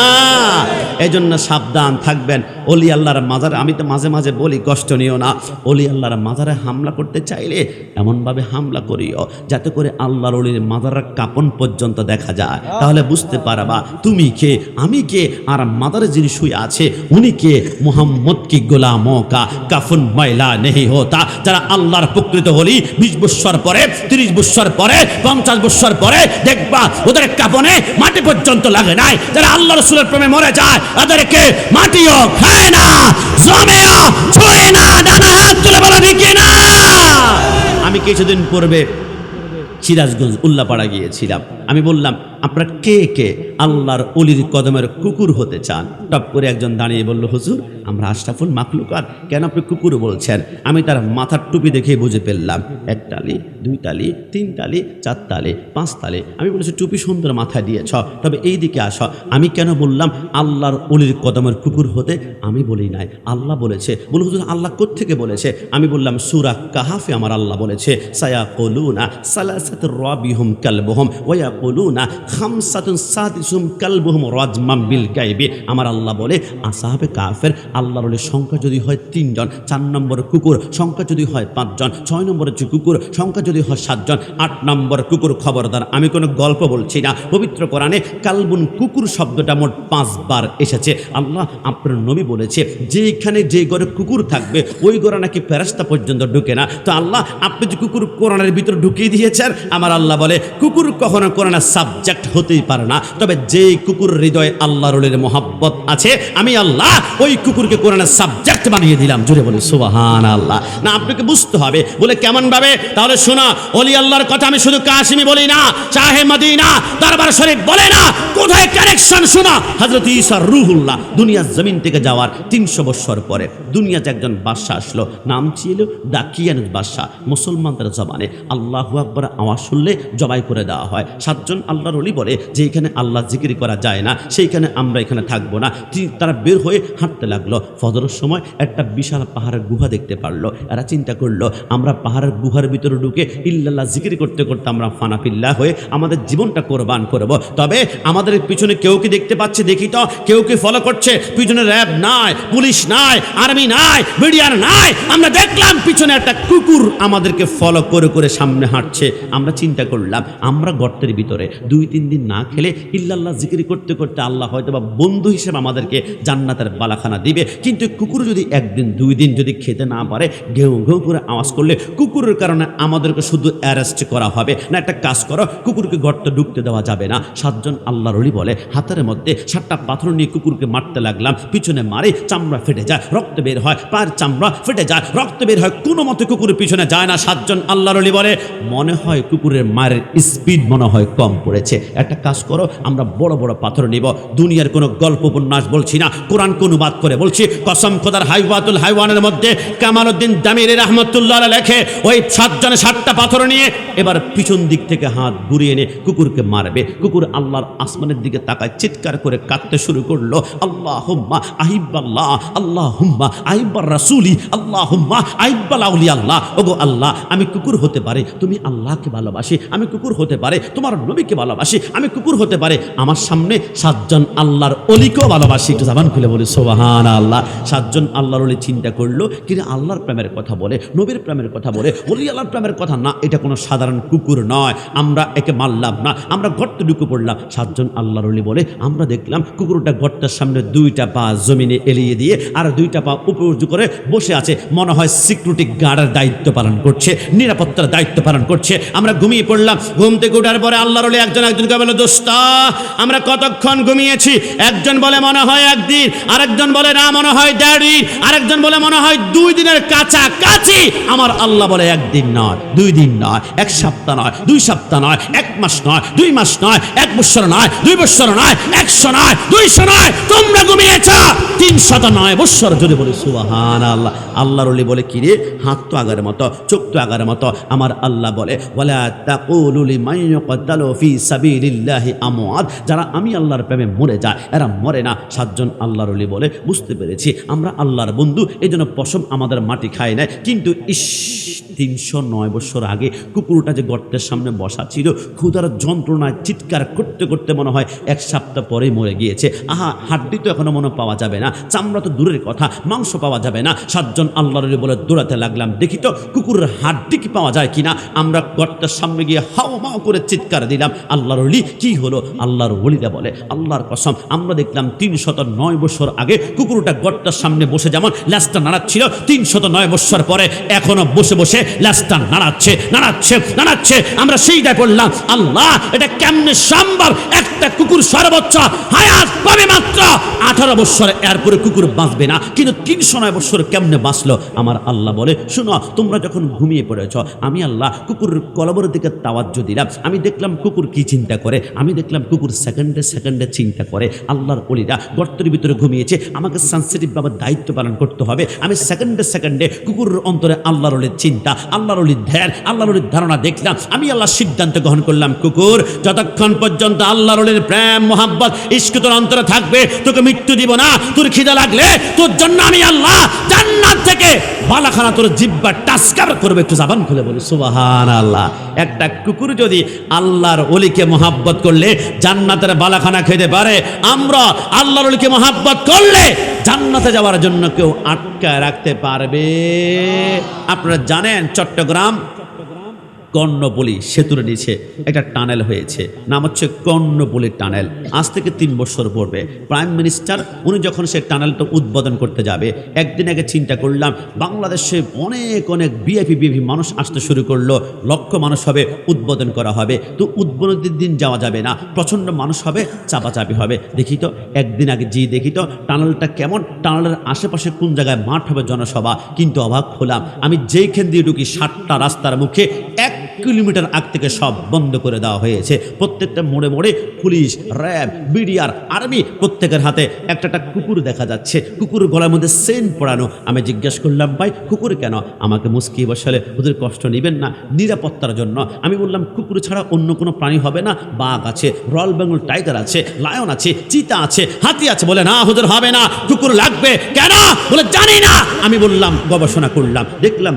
এই জন্য সাবধান থাকবেন। অলি আল্লাহর মাজারে, আমি তো মাঝে মাঝে বলি কষ্ট নিও না, অলি আল্লাহর মাজারে হামলা করতে চাইলে এমনভাবে হামলা করিও যাতে করে আল্লাহর অলির মাজারের কাপন পর্যন্ত দেখা যায়। তাহলে বুঝতে পারবা তুমি কে, আমি কে, আর মাজারে যিনি শুয়ে আছে উনি কে। মুহাম্মদ কি গোলামো কা কাফন ময়লা নেই হতা। যারা আল্লাহর প্রকৃত অলি 20 বছর পরে, 30 বছর পরে, 50 বছর পরে দেখবা ওদের কাপনে মাটি পর্যন্ত লাগে নাই। যারা আল্লাহ রাসূলের প্রেমে মরে যায় তাদেরকে মাটিও খায় না, জমেও ছুঁয়ে না। ডানা হাত তুলে বলো ঠিক না? আমি কিছুদিন পূর্বে সিরাজগঞ্জ উল্লাপাড়া গিয়েছিলাম। আমি বললাম আপনারা কে কে আল্লাহর অলির কদমের কুকুর হতে চান? টপ করে একজন দাঁড়িয়ে বলল, হুজুর আমরা আশরাফুল মাখলুকাত। কেন আপনি কুকুর বলছেন? আমি তার মাথার টুপি দেখে বুঝে ফেললাম, 1 তালি, 2 তালি, 3 তালি, 4 তালি, 5 তালি। আমি বলেছি টুপি সুন্দর মাথায় দিয়েছ, তবে এই দিকে আসো। আমি কেন বললাম আল্লাহর অলির কদমের কুকুর হতে? আমি বলি নাই, আল্লাহ বলেছে। বলে হুজুর আল্লাহ কোত্থেকে বলেছে? আমি বললাম সূরা কাহাফে আমার আল্লাহ বলেছে, সায়াকুলুনা সালাসাতুর রাবিহুম কালবুহুম ওয়া ইয়াকুলুনা খামসাতুন সাদিসুম কালবুহুম রাজমাম বিল গায়বি। আমার আল্লাহ বলে আসহাবে কাফের আল্লাহর ওলির সংখ্যা যদি হয় 3 জন, 4 নম্বর কুকুর সংখ্যা যদি হয় 5 জন, 6 নম্বরের কুকুর সংখ্যা যদি হয় 7 জন, 8 নম্বর কুকুর। খবরদার, আমি কোনো গল্প বলছি না। পবিত্র কোরআনে কালবুন কুকুর শব্দটা মোট 5 বার এসেছে। আল্লাহ আপনার নবী বলেছে যেখানে যে ঘরে কুকুর থাকবে ওই ঘরে নাকি ফেরেশতা পর্যন্ত ঢুকে না। তো আল্লাহ আপনি যে কুকুর কোরআনের ভিতরে ঢুকিয়ে দিয়েছেন, আমার আল্লাহ বলে কুকুর কখনো কোরআনের সাবজেক্ট হতেই পারে না। তবে যে কুকুর হৃদয়ে আল্লাহর ওলির মহব্বত আছে, আমি আল্লাহ ওই কুকুরকে কোরআনের সাবজেক্ট বানিয়ে দিলাম। জোরে বলি সুবহানাল্লাহ। না আপনাকে বুঝতে হবে। বলে কেমন ভাবে? তাহলে শোনা, ওলি আল্লাহর কথা আমি শুধু কাশিমি বলি না, শাহে মদিনা দরবার শরীফ বলে না। কোথায় কানেকশন শোনা? হযরত ঈসা রূহুল্লাহ দুনিয়ার জমিন থেকে যাওয়ার 300 বছর পরে দুনিয়াতে একজন বাদশা আসলো, নাম ছিল দাকিয়ানুস বাদশা। মুসলমানদের জবানে আল্লাহু আকবার আওয়াজ শুনলে জবাই করে দেওয়া হয়। 7 জন আল্লাহর ওলি অলি বলে যে এখানে আল্লাহ জিকির করা যায় না, সেইখানে আমরা এখানে থাকবো না। তারা বের হয়ে হাঁটতে লাগলো। ফজরের সময় একটা বিশাল পাহাড়ের গুহা দেখতে পারলো। এরা চিন্তা করলো আমরা পাহাড়ের গুহার ভিতরে ঢুকে ইল্লাল্লাহ জিকির করতে করতে আমরা ফানাফিল্লাহ হয়ে আমাদের জীবনটা কোরবান করব। তবে আমাদের পিছনে কেউ কি দেখতে পাচ্ছে? দেখি তো কেউ কি ফলো করছে? পিছনে র্যাব নাই, পুলিশ নাই, আর্মি নাই, মিডিয়ার নাই। আমরা দেখলাম পিছনে একটা কুকুর আমাদেরকে ফলো করে করে সামনে হাঁটছে। আমরা চিন্তা করলাম আমরা গর্তের ভিতরে 2-3 দিন না খেলে ইল্লাল্লাহ জিকির করতে করতে আল্লাহ হয়তো বা বন্ধু হিসেবে আমাদেরকে জান্নাতের বালাখানা দিবে। কিন্তু কুকুর যদি 1 দিন 2 দিন যদি খেতে না পারে, ঘেউ ঘেউ করে আওয়াজ করলে কুকুরের কারণে আমাদেরকে শুধু অ্যারেস্ট করা হবে না। একটা কাজ করো, কুকুরকে গর্তে ঢুকতে দেওয়া যাবে না। 7 জন আল্লাহর ওলি বলে হাতের মধ্যে 7টা পাথর নিয়ে কুকুরকে মারতে লাগলাম। পিছনে মারে, চামড়া ফেটে যায়, রক্ত বের হয়, পায়ের চামড়া ফেটে যায়, রক্ত বের হয়, কোনো মতে কুকুরের পিছনে যায় না। 7 জন আল্লাহর ওলি বলে মনে হয় কুকুরের মায়ের স্পিড মনে হয় কম পড়েছে। একটা কাজ করো, আমরা বড় বড় পাথর নিব। দুনিয়ার কোনো গল্প উপন্যাস বলছি না, কোরআন কোন বাদ করে বলছি। কসম খোদার হাইওয়াতুল হাইওয়ানের মধ্যে কামালউদ্দিন দামিরি রাহমাতুল্লাহ আলাইহি লেখে ওই 7 জনে 7টা পাথর নিয়ে এবার পিছন দিক থেকে হাত ঘুরিয়ে এনে কুকুরকে মারবে। কুকুর আল্লাহর আসমানের দিকে তাকায় চিৎকার করে কাঁদতে শুরু করলো, আল্লাহুম্মা আহিব্বাল্লাহ, আল্লাহুম্মা আহিব্বার রাসূলি, আল্লাহুম্মা আহিব্বাল আউলিয়া আল্লাহ। ওগো আল্লাহ, আমি কুকুর হতে পারে তুমি আল্লাহকে ভালোবাসি, আমি কুকুর হতে পারে তোমার নবীকে ভালোবাসি, আমি কুকুর হতে পারে আমার সামনে 7 জন আল্লাহর অলিকেও ভালোবাসি। একটু জবান খুলে বলি সুবহানাল্লাহ। 7 জন আল্লাহর অলি চিন্তা করলো কিরে আল্লাহর প্রেমের কথা বলে, নবীর প্রেমের কথা বলে, ওলি আল্লাহর প্রেমের কথা না, এটা কোনো সাধারণ কুকুর নয়, আমরা একে মারলাম না, আমরা গর্তে ঢুকে পড়লাম। 7 জন আল্লাহর ওলি বলে আমরা দেখলাম কুকুরটা গর্তের সামনে 2টা পা জমিনে এলিয়ে দিয়ে আর 2টা পা উপর উঁচু করে বসে আছে। মনে হয় সিকিউরিটি গার্ডের দায়িত্ব পালন করছে, নিরাপত্তার দায়িত্ব পালন করছে। আমরা ঘুমিয়ে পড়লাম। ঘুম থেকে ওঠার পরে আল্লাহর ওলি একজনকে বলে দোস্ত আমরা কতক্ষণ ঘুমিয়েছি? একজন বলে মনে হয় 1 দিন, আরেকজন বলে না মনে হয় 1.5 দিন, আরেকজন বলে মনে হয় 2 দিনের কাছাকাছি। আমার আল্লাহ বলে 1 দিন নয়, 2 দিন নয়, 1 সপ্তাহ নয়, 2 সপ্তাহ নয়, 1 মাস নয়, 2 মাস নয়, 1 বছর নয়, 2 বছর নয়, 100 নয়, 200 নয়, তোমরা ঘুমিয়েছ 309 বছর। যদি বলি সুবহানাল্লাহ। আল্লাহর ওলি বলে কি রে, হাত তো আগার মতো, চোখ তো আগার মতো। আমার আল্লাহ বলে ওয়ালা তাকুলু লিমান ইয়াকতালু ফি সাবিলিল্লাহি আমওয়াত, যারা আমি আল্লাহর প্রেমে মরে যায় এরা মরে না। 7 জন আল্লাহর ওলি বলে বুঝতে পেরেছি আমরা আল্লাহর বন্ধু, এজন্য পশম আমাদের মাটি খায় না। কিন্তু 309 বছর আগে কুকুরটা যে গর্তের সামনে বসা ছিল, ক্ষুধার যন্ত্রণায় চিৎকার করতে করতে মনে হয় 1 সপ্তাহ পরেই মরে গিয়েছে। আহা, হাড্ডি তো এখনো মনে পাওয়া যাবে না, চামড়া তো দূরের কথা, মাংস পাওয়া যাবে না। 7 জন আল্লাহর ওলি বলে দৌড়াতে লাগলাম, দেখি তো কুকুরের হাড্ডি কি পাওয়া যায় কিনা। আমরা গর্তের সামনে গিয়ে হাও মাও করে চিৎকার দিলাম। আল্লাহর ওলি কি হলো? আল্লাহর ওলিরা বলে আল্লাহর কসম আমরা দেখলাম 309 বছর আগে কুকুরটা গর্তের সামনে বসে যেমন ল্যাসটা নাড়াচ্ছিল, 309 বছর পরে এখনো বসে বসে ল্যাসটা নাড়াচ্ছে নাড়াচ্ছে নাড়াচ্ছে। আমরা সেইটা করলাম, আল্লাহ এটা কেমনে সম্ভব? একটা কুকুর সর্বোচ্চ হায়াত পাবে মাত্র 18 বছর, এরপরে কুকুর বাঁচবে না, কিন্তু 309 বছর কেমনে বাঁচলো? আমার আল্লাহ বলে শোনো, তোমরা যখন ঘুমিয়ে পড়েছ আমি আল্লাহ কুকুরের কলবের দিকে তাওয়াজ্জু দিলাম। আমি দেখলাম কুকুর কি চিন্তা করে, আমি দেখলাম কুকুর সেকেন্ডে সেকেন্ডে চিন্তা করে। আল্লাহর ওলিরা গর্তের ভিতরে ঘুমিয়েছে, আমাকে সেন্সিটিভভাবে দায়িত্ব পালন করতে হবে। আমি সেকেন্ডে সেকেন্ডে কুকুরের অন্তরে আল্লাহর ওলির চিন্তা, আল্লাহর ওলির ধ্যান, আল্লাহর ওলির ধারণা দেখলাম। আমি আল্লাহ সিদ্ধান্ত গ্রহণ করলাম, কুকুর যতক্ষণ পর্যন্ত আল্লাহর ওলির প্রেম মোহাব্বত ইশক তোর অন্তরে থাকবে তোকে মৃত্যু দিব না। তোর খিদা লাগলে তোর জন্য আমি আল্লাহ জান্নাত থেকে বালাখানা তোর জিহ্বা টাস্কার করবে। একটু জবান খুলে বলি সুবহানাল্লাহ। একটা কুকুর যদি আল্লাহর ওলিকে মোহাব্বত করলে জান্নাতের বালাখানা খেতে পারে, আমরা আল্লাহর ওলিকে মোহাব্বত করলে জান্নাতে যাওয়ার জন্য কেউ আটকায় রাখতে পারবে? আপনারা জানেন চট্টগ্রাম কর্ণপল্লী সেতুর নিচে একটা টানেল হয়েছে, নাম হচ্ছে কর্ণপল্লী টানেল। আজ থেকে 3 বছর পূর্বে প্রাইম মিনিস্টার উনি যখন সে টানেলটা উদ্বোধন করতে যাবে, একদিন আগে চিন্তা করলাম বাংলাদেশে অনেক অনেক বিএপি মানুষ আসতে শুরু করলো, লক্ষ মানুষ হবে, উদ্বোধন করা হবে। তো উদ্বোধনের দিন যাওয়া যাবে না, প্রচণ্ড মানুষ হবে, চাপাচাপি হবে। দেখি তো একদিন আগে দেখি তো টানেলটা কেমন, টানেলের আশেপাশে কোন জায়গায় মাঠ হবে, জনসভা। কিন্তু অবাক হলাম, আমি যেইখান দিয়ে ঢুকি 7টা রাস্তার মুখে কিলোমিটার আগ থেকে সব বন্ধ করে দেওয়া হয়েছে। প্রত্যেকটা মোড়ে মোড়ে পুলিশ, র্যাব, বিডিআর, আর্মি প্রত্যেকের হাতে একটা একটা কুকুর দেখা যাচ্ছে। কুকুর গলার মধ্যে সেন পড়ানো। আমি জিজ্ঞেস করলাম, ভাই কুকুর কেন? আমাকে মুস্কি বসালে, ওদের কষ্ট নেবেন না, নিরাপত্তার জন্য। আমি বললাম, কুকুর ছাড়া অন্য কোনো প্রাণী হবে না? বাঘ আছে, রয়্যাল বেঙ্গল টাইগার আছে, লায়ন আছে, চিতা আছে, হাতি আছে। বলে না হুজুর হবে না, কুকুর লাগবে। কেন? বলে জানি না। আমি বললাম, গবেষণা করলাম, দেখলাম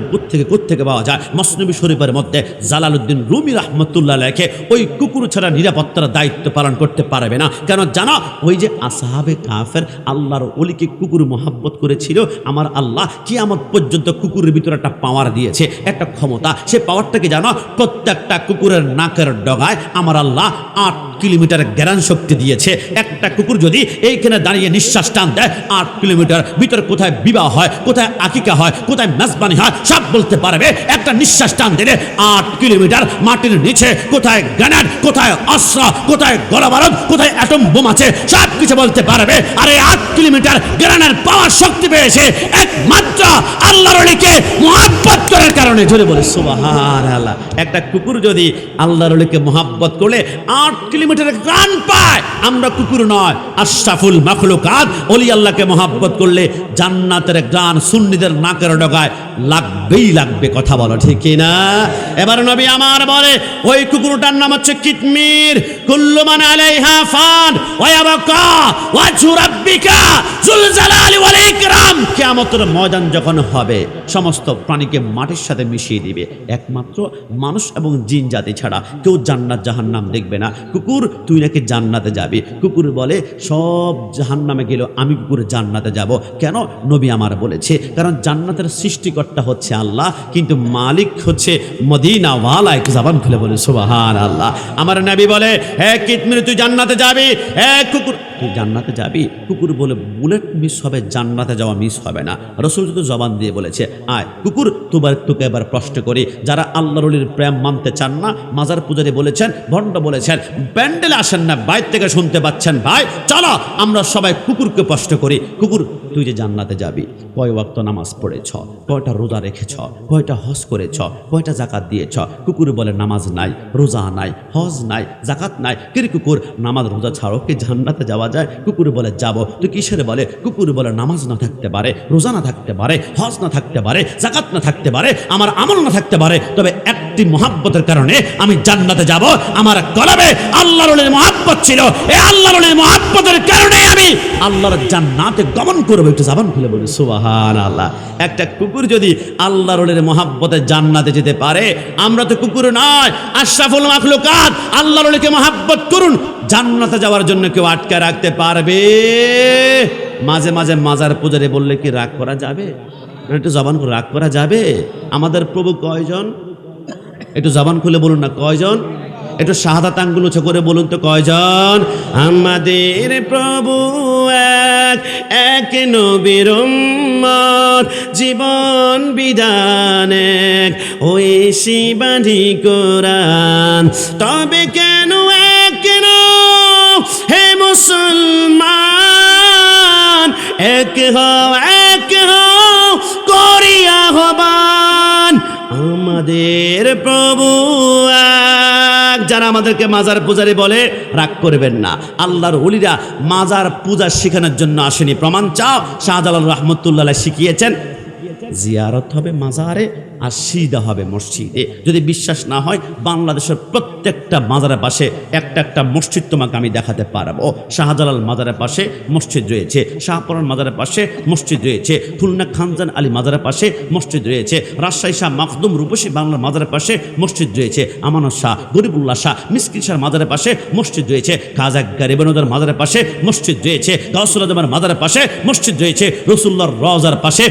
কোত্থেকে পাওয়া যায়। মসনবী শরীফের মধ্যে জালালউদ্দিন রুমি রাহমাতুল্লাহ লেখে, ওই কুকুর ছাড়া নিরাপত্তার দায়িত্ব পালন করতে পারবে না। কেন জানো? ওই যে আসহাবে কাফের আল্লাহর ওলিকে কুকুর মোহাব্বত করেছিল, আমার আল্লাহ কিয়ামত পর্যন্ত কুকুরের ভিতরে একটা পাওয়ার দিয়েছে, একটা ক্ষমতা। সে পাওয়ারটাকে জানো? প্রত্যেকটা কুকুরের নাকের ডগায় আমার আল্লাহ 8 কিলোমিটার জ্ঞান শক্তি দিয়েছে। একটা কুকুর যদি এইখানে দাঁড়িয়ে নিঃশ্বাস টান দেয়, 8 কিলোমিটার ভিতরে কোথায় বিবাহ হয়, কোথায় আকিকা হয়, কোথায় মেজবানি হয়, সব বলতে পারবে। একটা নিঃশ্বাস টান দিলে 8 কিলোমিটার মাটির নিচে কোথায় গ্রেনেড, কোথায় অস্ত্র, কোথায় গোলাবারুদ, কোথায় অ্যাটম বোম আছে, সব কিছু বলতে পারবে। আর এই 8 কিলোমিটার গ্রেনেডের পাওয়ার শক্তি পেয়েছে একমাত্র আল্লাহর ওলিকে মুহাব্বত করার কারণে। জোরে বলে সুবহানাল্লাহ। একটা কুকুর যদি আল্লাহর ওলিকে মুহাব্বত করলে 8 কিলোমিটার গান পায়। আমরা কুকুর নয়, আশরাফুল মাখলুকাত ওলি আল্লাহকে মুহাব্বত করলে জান্নাতের গান সুন্নিদের নাকের ডগায় লাগবেই লাগবে। কথা বলো ঠিক কি না? এবার নবী আমার বলে, ওই কুকুরটার নাম হচ্ছে কিতমির। কুল্লু মান আলাইহা ফান ওয়া ইয়াবকা ওয়াজহু রাব্বিকা যুল জালালি ওয়াল ইকরাম। কিয়ামতের ময়দান যখন হবে, সমস্ত প্রাণীকে মাটির সাথে মিশিয়ে দিবে, একমাত্র মানুষ এবং জিন জাতি ছাড়া কেউ জান্নাত জাহান্নাম দেখবে না। কুকুর, তুই নাকি জান্নাতে যাবি। কুকুর বলে, সব জাহান্নামে গেল, আমি কুকুর জান্নাতে যাব। কেন? নবী আমার বলেছে, কারণ জান্নাতের সৃষ্টিকর্তা হচ্ছে আল্লাহ, কিন্তু মালিক হচ্ছে মদিনাওয়ালা। এক জবান খুলে বলে সুবহানাল্লাহ। আমার নবী বলে, হে কিতমির তুই জান্নাতে যাবি। হে কুকুর তুই জান্নাতে যাবি। কুকুর বলে, বুলেট মিস হবে, জান্নাতে যাওয়া মিস হবে না। রাসূল তো জবান দিয়ে বলেছে, আয় কুকুর তোকে এবার প্রশ্ন করি, যারা আল্লাহর ওলির প্রেম মানতে চান না, মাজার পূজারী বলেছেন, ভণ্ড বলেছেন, প্যান্ডেলে আসেন না, বাইরে থেকে শুনতে পাচ্ছেন, ভাই চলো আমরা সবাই কুকুরকে প্রশ্ন করি। কুকুর, তুই যে জান্নাতে যাবি, কয় ওয়াক্ত নামাজ পড়েছ, কয়টা রোজা রেখেছ, কয়টা হজ করেছ, কয়টা জাকাত দিয়েছ? কুকুর বলে, নামাজ নাই, রোজা নাই, হজ নাই, জাকাত নাই। কিরে কুকুর, নামাজ রোজা ছাড়ো কি জান্নাতে যাওয়া যায়? কুকুর বলে, যাব। তুই কিসের বলে? কুকুর বলে, নামাজ না থাকতে পারে, রোজা না থাকতে পারে, হজ না থাকতে পারে, জাকাত না থাকতে পারে, আমার আমল না থাকতে পারে, তবে একটি মুহাব্বতের কারণে আমি জান্নাতে যাব। আমার কলবে আল্লাহর ওলির মুহাব্বত ছিল, এই আল্লাহর ওলির মুহাব্বতের কারণে আমি আল্লাহর জান্নাতে গমন করব। একটু জবান খুলে বলি সুবহানাল্লাহ। একটা কুকুর যদি আল্লাহর ওলির মুহাব্বতে জান্নাতে যেতে পারে, আমরা তো কুকুর নয়, আশরাফুল মাখলুকাত। আল্লাহর ওলিকে মুহাব্বত করুন, জান্নাতে যাওয়ার জন্য কেউ আটকে রাখতে পারবে? মাঝে মাঝে মাজার পূজারে বললে কি রাগ করা যাবে? একটু জবান করে রাগ করা যাবে? আমাদের প্রভু কয়জন? একটু জবান খুলে বলুন না, কয়জন? একটু শাহাদাত আঙ্গুল উঁচু করে বলুন তো, কয়জন? আমাদের প্রভু এক, এক নবীর উম্মত, জীবন বিধান এক, ওই শিবানী কোরআন। তবে কেন এক হে মুসলমান, এক হও করিয়া হবান আমাদের প্রভু এক। যারা আমাদেরকে মাজার পূজারি বলে, রাগ করবেন না। আল্লাহর ওলিরা মাজার পূজা শেখানোর জন্য আসেনি। প্রমাণ চাও? শাহজালাল রহমতুল্লাহ শিখিয়েছেন, জিয়ারত হবে মাজারে আর সিজদা হবে মসজিদে। যদি বিশ্বাস না হয়, বাংলাদেশের প্রত্যেকটা মাজারের পাশে একটা একটা মসজিদ তোমাকে আমি দেখাতে পারবো। শাহজালাল মাজারের পাশে মসজিদ রয়েছে, শাহপুরান মাজারের পাশে মসজিদ রয়েছে, খুলনা খানজান আলী মাজারের পাশে মসজিদ রয়েছে, রাজশাহী শাহ মখদুম রূপসী বাংলার মাজারের পাশে মসজিদ রয়েছে, আমানত শাহ, গরিবুল্লাহ শাহ, মিসকিন শাহ মাজারের পাশে মসজিদ রয়েছে, খাজা গরিবনদের মাজারের পাশে মসজিদ রয়েছে, গাউসুল আজমের মাজারের পাশে মসজিদ রয়েছে, রাসূলুল্লাহর রওজার পাশে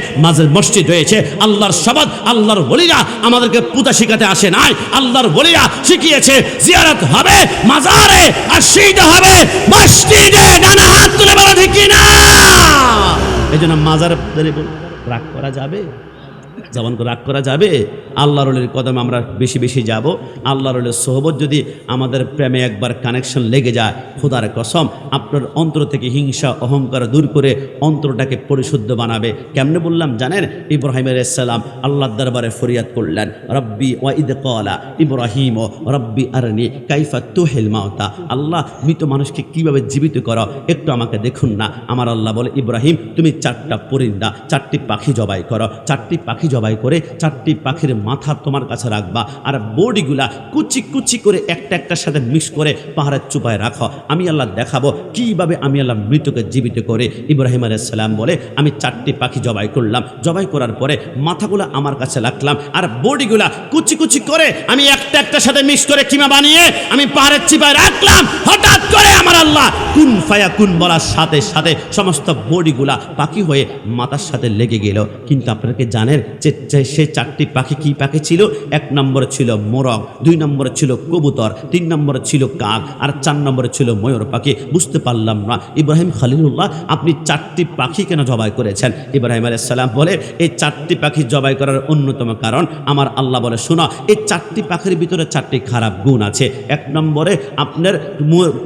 মসজিদ রয়েছে। আল্লাহর সাবাত, আল্লাহর ওলিরা আমাদেরকে পূজা শিখাতে আসে নাই। আল্লাহর ওলিরা শিখিয়েছে জিয়ারত হবে মাজারে আর সিজদা হবে মসজিদে। ডানা হাত তুলে বলা ঠিক কি না? এই জন্য মাজার রাগ করা যাবে? জবান করে রাগ করা যাবে? আল্লাহ রলির কদমে আমরা বেশি বেশি যাব। আল্লাহ রলির সোহবত যদি আমাদের প্রেমে একবার কানেকশন লেগে যায়, খোদার কসম আপনার অন্তর থেকে হিংসা অহংকার দূর করে অন্তরটাকে পরিশুদ্ধ বানাবে। কেমনে বললাম জানেন? ইব্রাহিম আলাইহিস সালাম আল্লাহর দরবারে ফরিয়াদ করলেন, রব্বি ওয়া ইদ ক্বালা ইব্রাহিম রব্বি আরনি কাইফা তুহিল মাউতা। আল্লাহ মৃত মানুষকে কিভাবে জীবিত করো একটু আমাকে দেখুন না। আমার আল্লাহ বলে, ইব্রাহিম তুমি 4টা পরিন্দা 4টি পাখি জবাই করো, 4টি পাখি জবাই করে 4টি পাখির মাথা তোমার কাছে রাখবা, আর বডিগুলা কুচি কুচি করে একটা একটার সাথে মিক্স করে পাহাড়ের চুপায় রাখো। আমি আল্লাহ দেখাবো কিভাবে আমি আল্লাহ মৃতকে জীবিত করে। ইব্রাহিম আলাইহিস সালাম বলে, আমি 4টি পাখি জবাই করলাম, জবাই করার পরে মাথাগুলো আমার কাছে রাখলাম, আর বডিগুলা কুচি কুচি করে আমি একটা একটার সাথে মিক্স করে কিমা বানিয়ে আমি পাহাড়ের চিপায় রাখলাম। হঠাৎ করে আমার আল্লাহ কুন ফায়াকুন বলার সাথে সাথে সমস্ত বডিগুলা পাখি হয়ে মাথার সাথে লেগে গেল। কিন্তু আপনারা কি জানেন যে সে 4টি পাখি কি পাখি ছিল? 1 নম্বরে ছিল মোরগ, 2 নম্বরে ছিল কবুতর, 3 নম্বরে ছিল কাক, আর 4 নম্বরে ছিল ময়ূর পাখি। বুঝতে পারলাম না ইব্রাহিম খলিলুল্লাহ আপনি 4টি পাখি কেন জবাই করেছেন? ইব্রাহিম আলাইহিস সালাম বলে, এই 4টি পাখি জবাই করার অন্যতম কারণ আমার আল্লাহ বলে, শোনো এই 4টি পাখির ভিতরে 4টি খারাপ গুণ আছে। 1 নম্বরে আপনার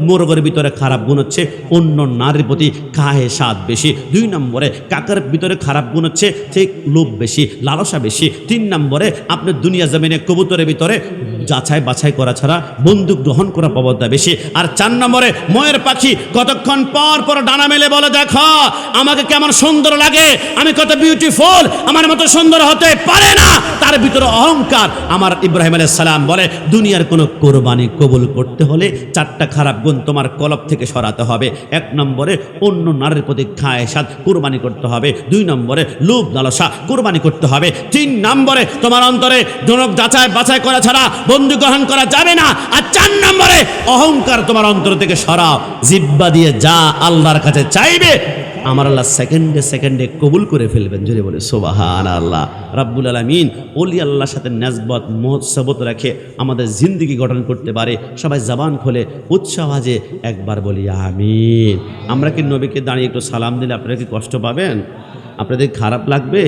মোরগের ভিতরে খারাপ গুণ হচ্ছে অন্য নারীর প্রতি খাহে স্বাদ বেশি। 2 নম্বরে কাকের ভিতরে খারাপ গুণ হচ্ছে ঠিক লোভ বেশি, লালসা বেশি। 3 নম্বরে আপনার দুনিয়া জমিনে কবুতরের ভিতরে যাচাই বাছাই করা ছাড়া বন্দুক গ্রহণ করা প্রবণতা বেশি। আর 4 নম্বরে ময়ের পাখি কতক্ষণ পর পর ডানা মেলে বলে, দেখো আমাকে কেমন সুন্দর লাগে, আমি কত বিউটিফুল, আমার মতো সুন্দর হতে পারে না, তার ভিতরে অহংকার। আমার ইব্রাহিম আলাইহিস সালাম বলে, দুনিয়ার কোনো কোরবানি কবুল করতে হলে 4টা খারাপ গুণ তোমার কলব থেকে সরাতে হবে। 1 নম্বরে অন্য নারীর প্রতি খায় স্বাদ কোরবানি করতে হবে। 2 নম্বরে লোভ লালসা কোরবানি করতে হবে। 3 নম্বরে তোমার অন্তরে জনক যাচাই বাছাই করা ছাড়া বন্ধু গ্রহণ করা যাবে না। আর 4 নম্বরে অহংকার তোমার অন্তর থেকে সরাও। জিহ্বা দিয়ে যা আল্লাহর কাছে চাইবে আমার আল্লাহ সেকেন্ডে সেকেন্ডে কবুল করে ফেলবেন। জোরে বলে সুবহানাল্লাহ। রাব্বুল আলামিন ওলি আল্লাহর সাথে নেসবত মহব্বত রেখে আমাদের জিন্দেগি গঠন করতে পারে। সবাই জবান খোলে উৎসাহে একবার বলি আমিন। আমরা কি নবীকে দাঁড়িয়ে একটু সালাম দিলে আপনারা কি কষ্ট পাবেন? আপনাদের খারাপ লাগবে?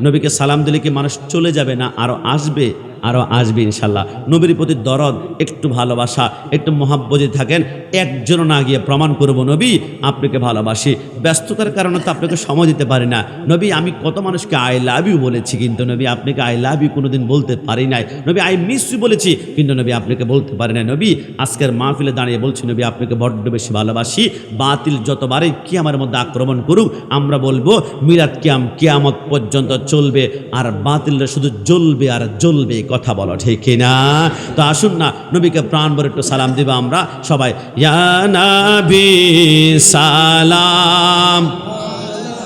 নবীকে সালাম দিলে কি মানুষ চলে যাবে না আরও আসবে? আরও আসবে ইনশাল্লাহ। নবীর প্রতি দরদ, একটু ভালোবাসা, একটু মহাব্বতে থাকেন। একজনও না গিয়ে প্রমাণ করব নবী আপনাকে ভালোবাসি। ব্যস্ততার কারণে তো আপনাকে সময় দিতে পারি না। নবী আমি কত মানুষকে আই লাভ ইউ বলেছি, কিন্তু নবী আপনাকে আই লাভ ইউ কোনোদিন বলতে পারি নাই। নবী আই মিস ইউ বলেছি, কিন্তু নবী আপনাকে বলতে পারি নাই। নবী আজকের মাহফিলে দাঁড়িয়ে বলছি নবী আপনাকে বড্ড বেশি ভালোবাসি। বাতিল যতবারই কিয়ামের মধ্যে আক্রমণ করুক আমরা বলবো মিলাদ কিয়ামত পর্যন্ত চলবে, আর বাতিলরা শুধু জ্বলবে আর জ্বলবে। কথা বলো ঠিক কিনা? তো আসুন না নবীকে প্রাণ ভরে একটু সালাম দিব আমরা সবাই। ইয়া নবী সালাম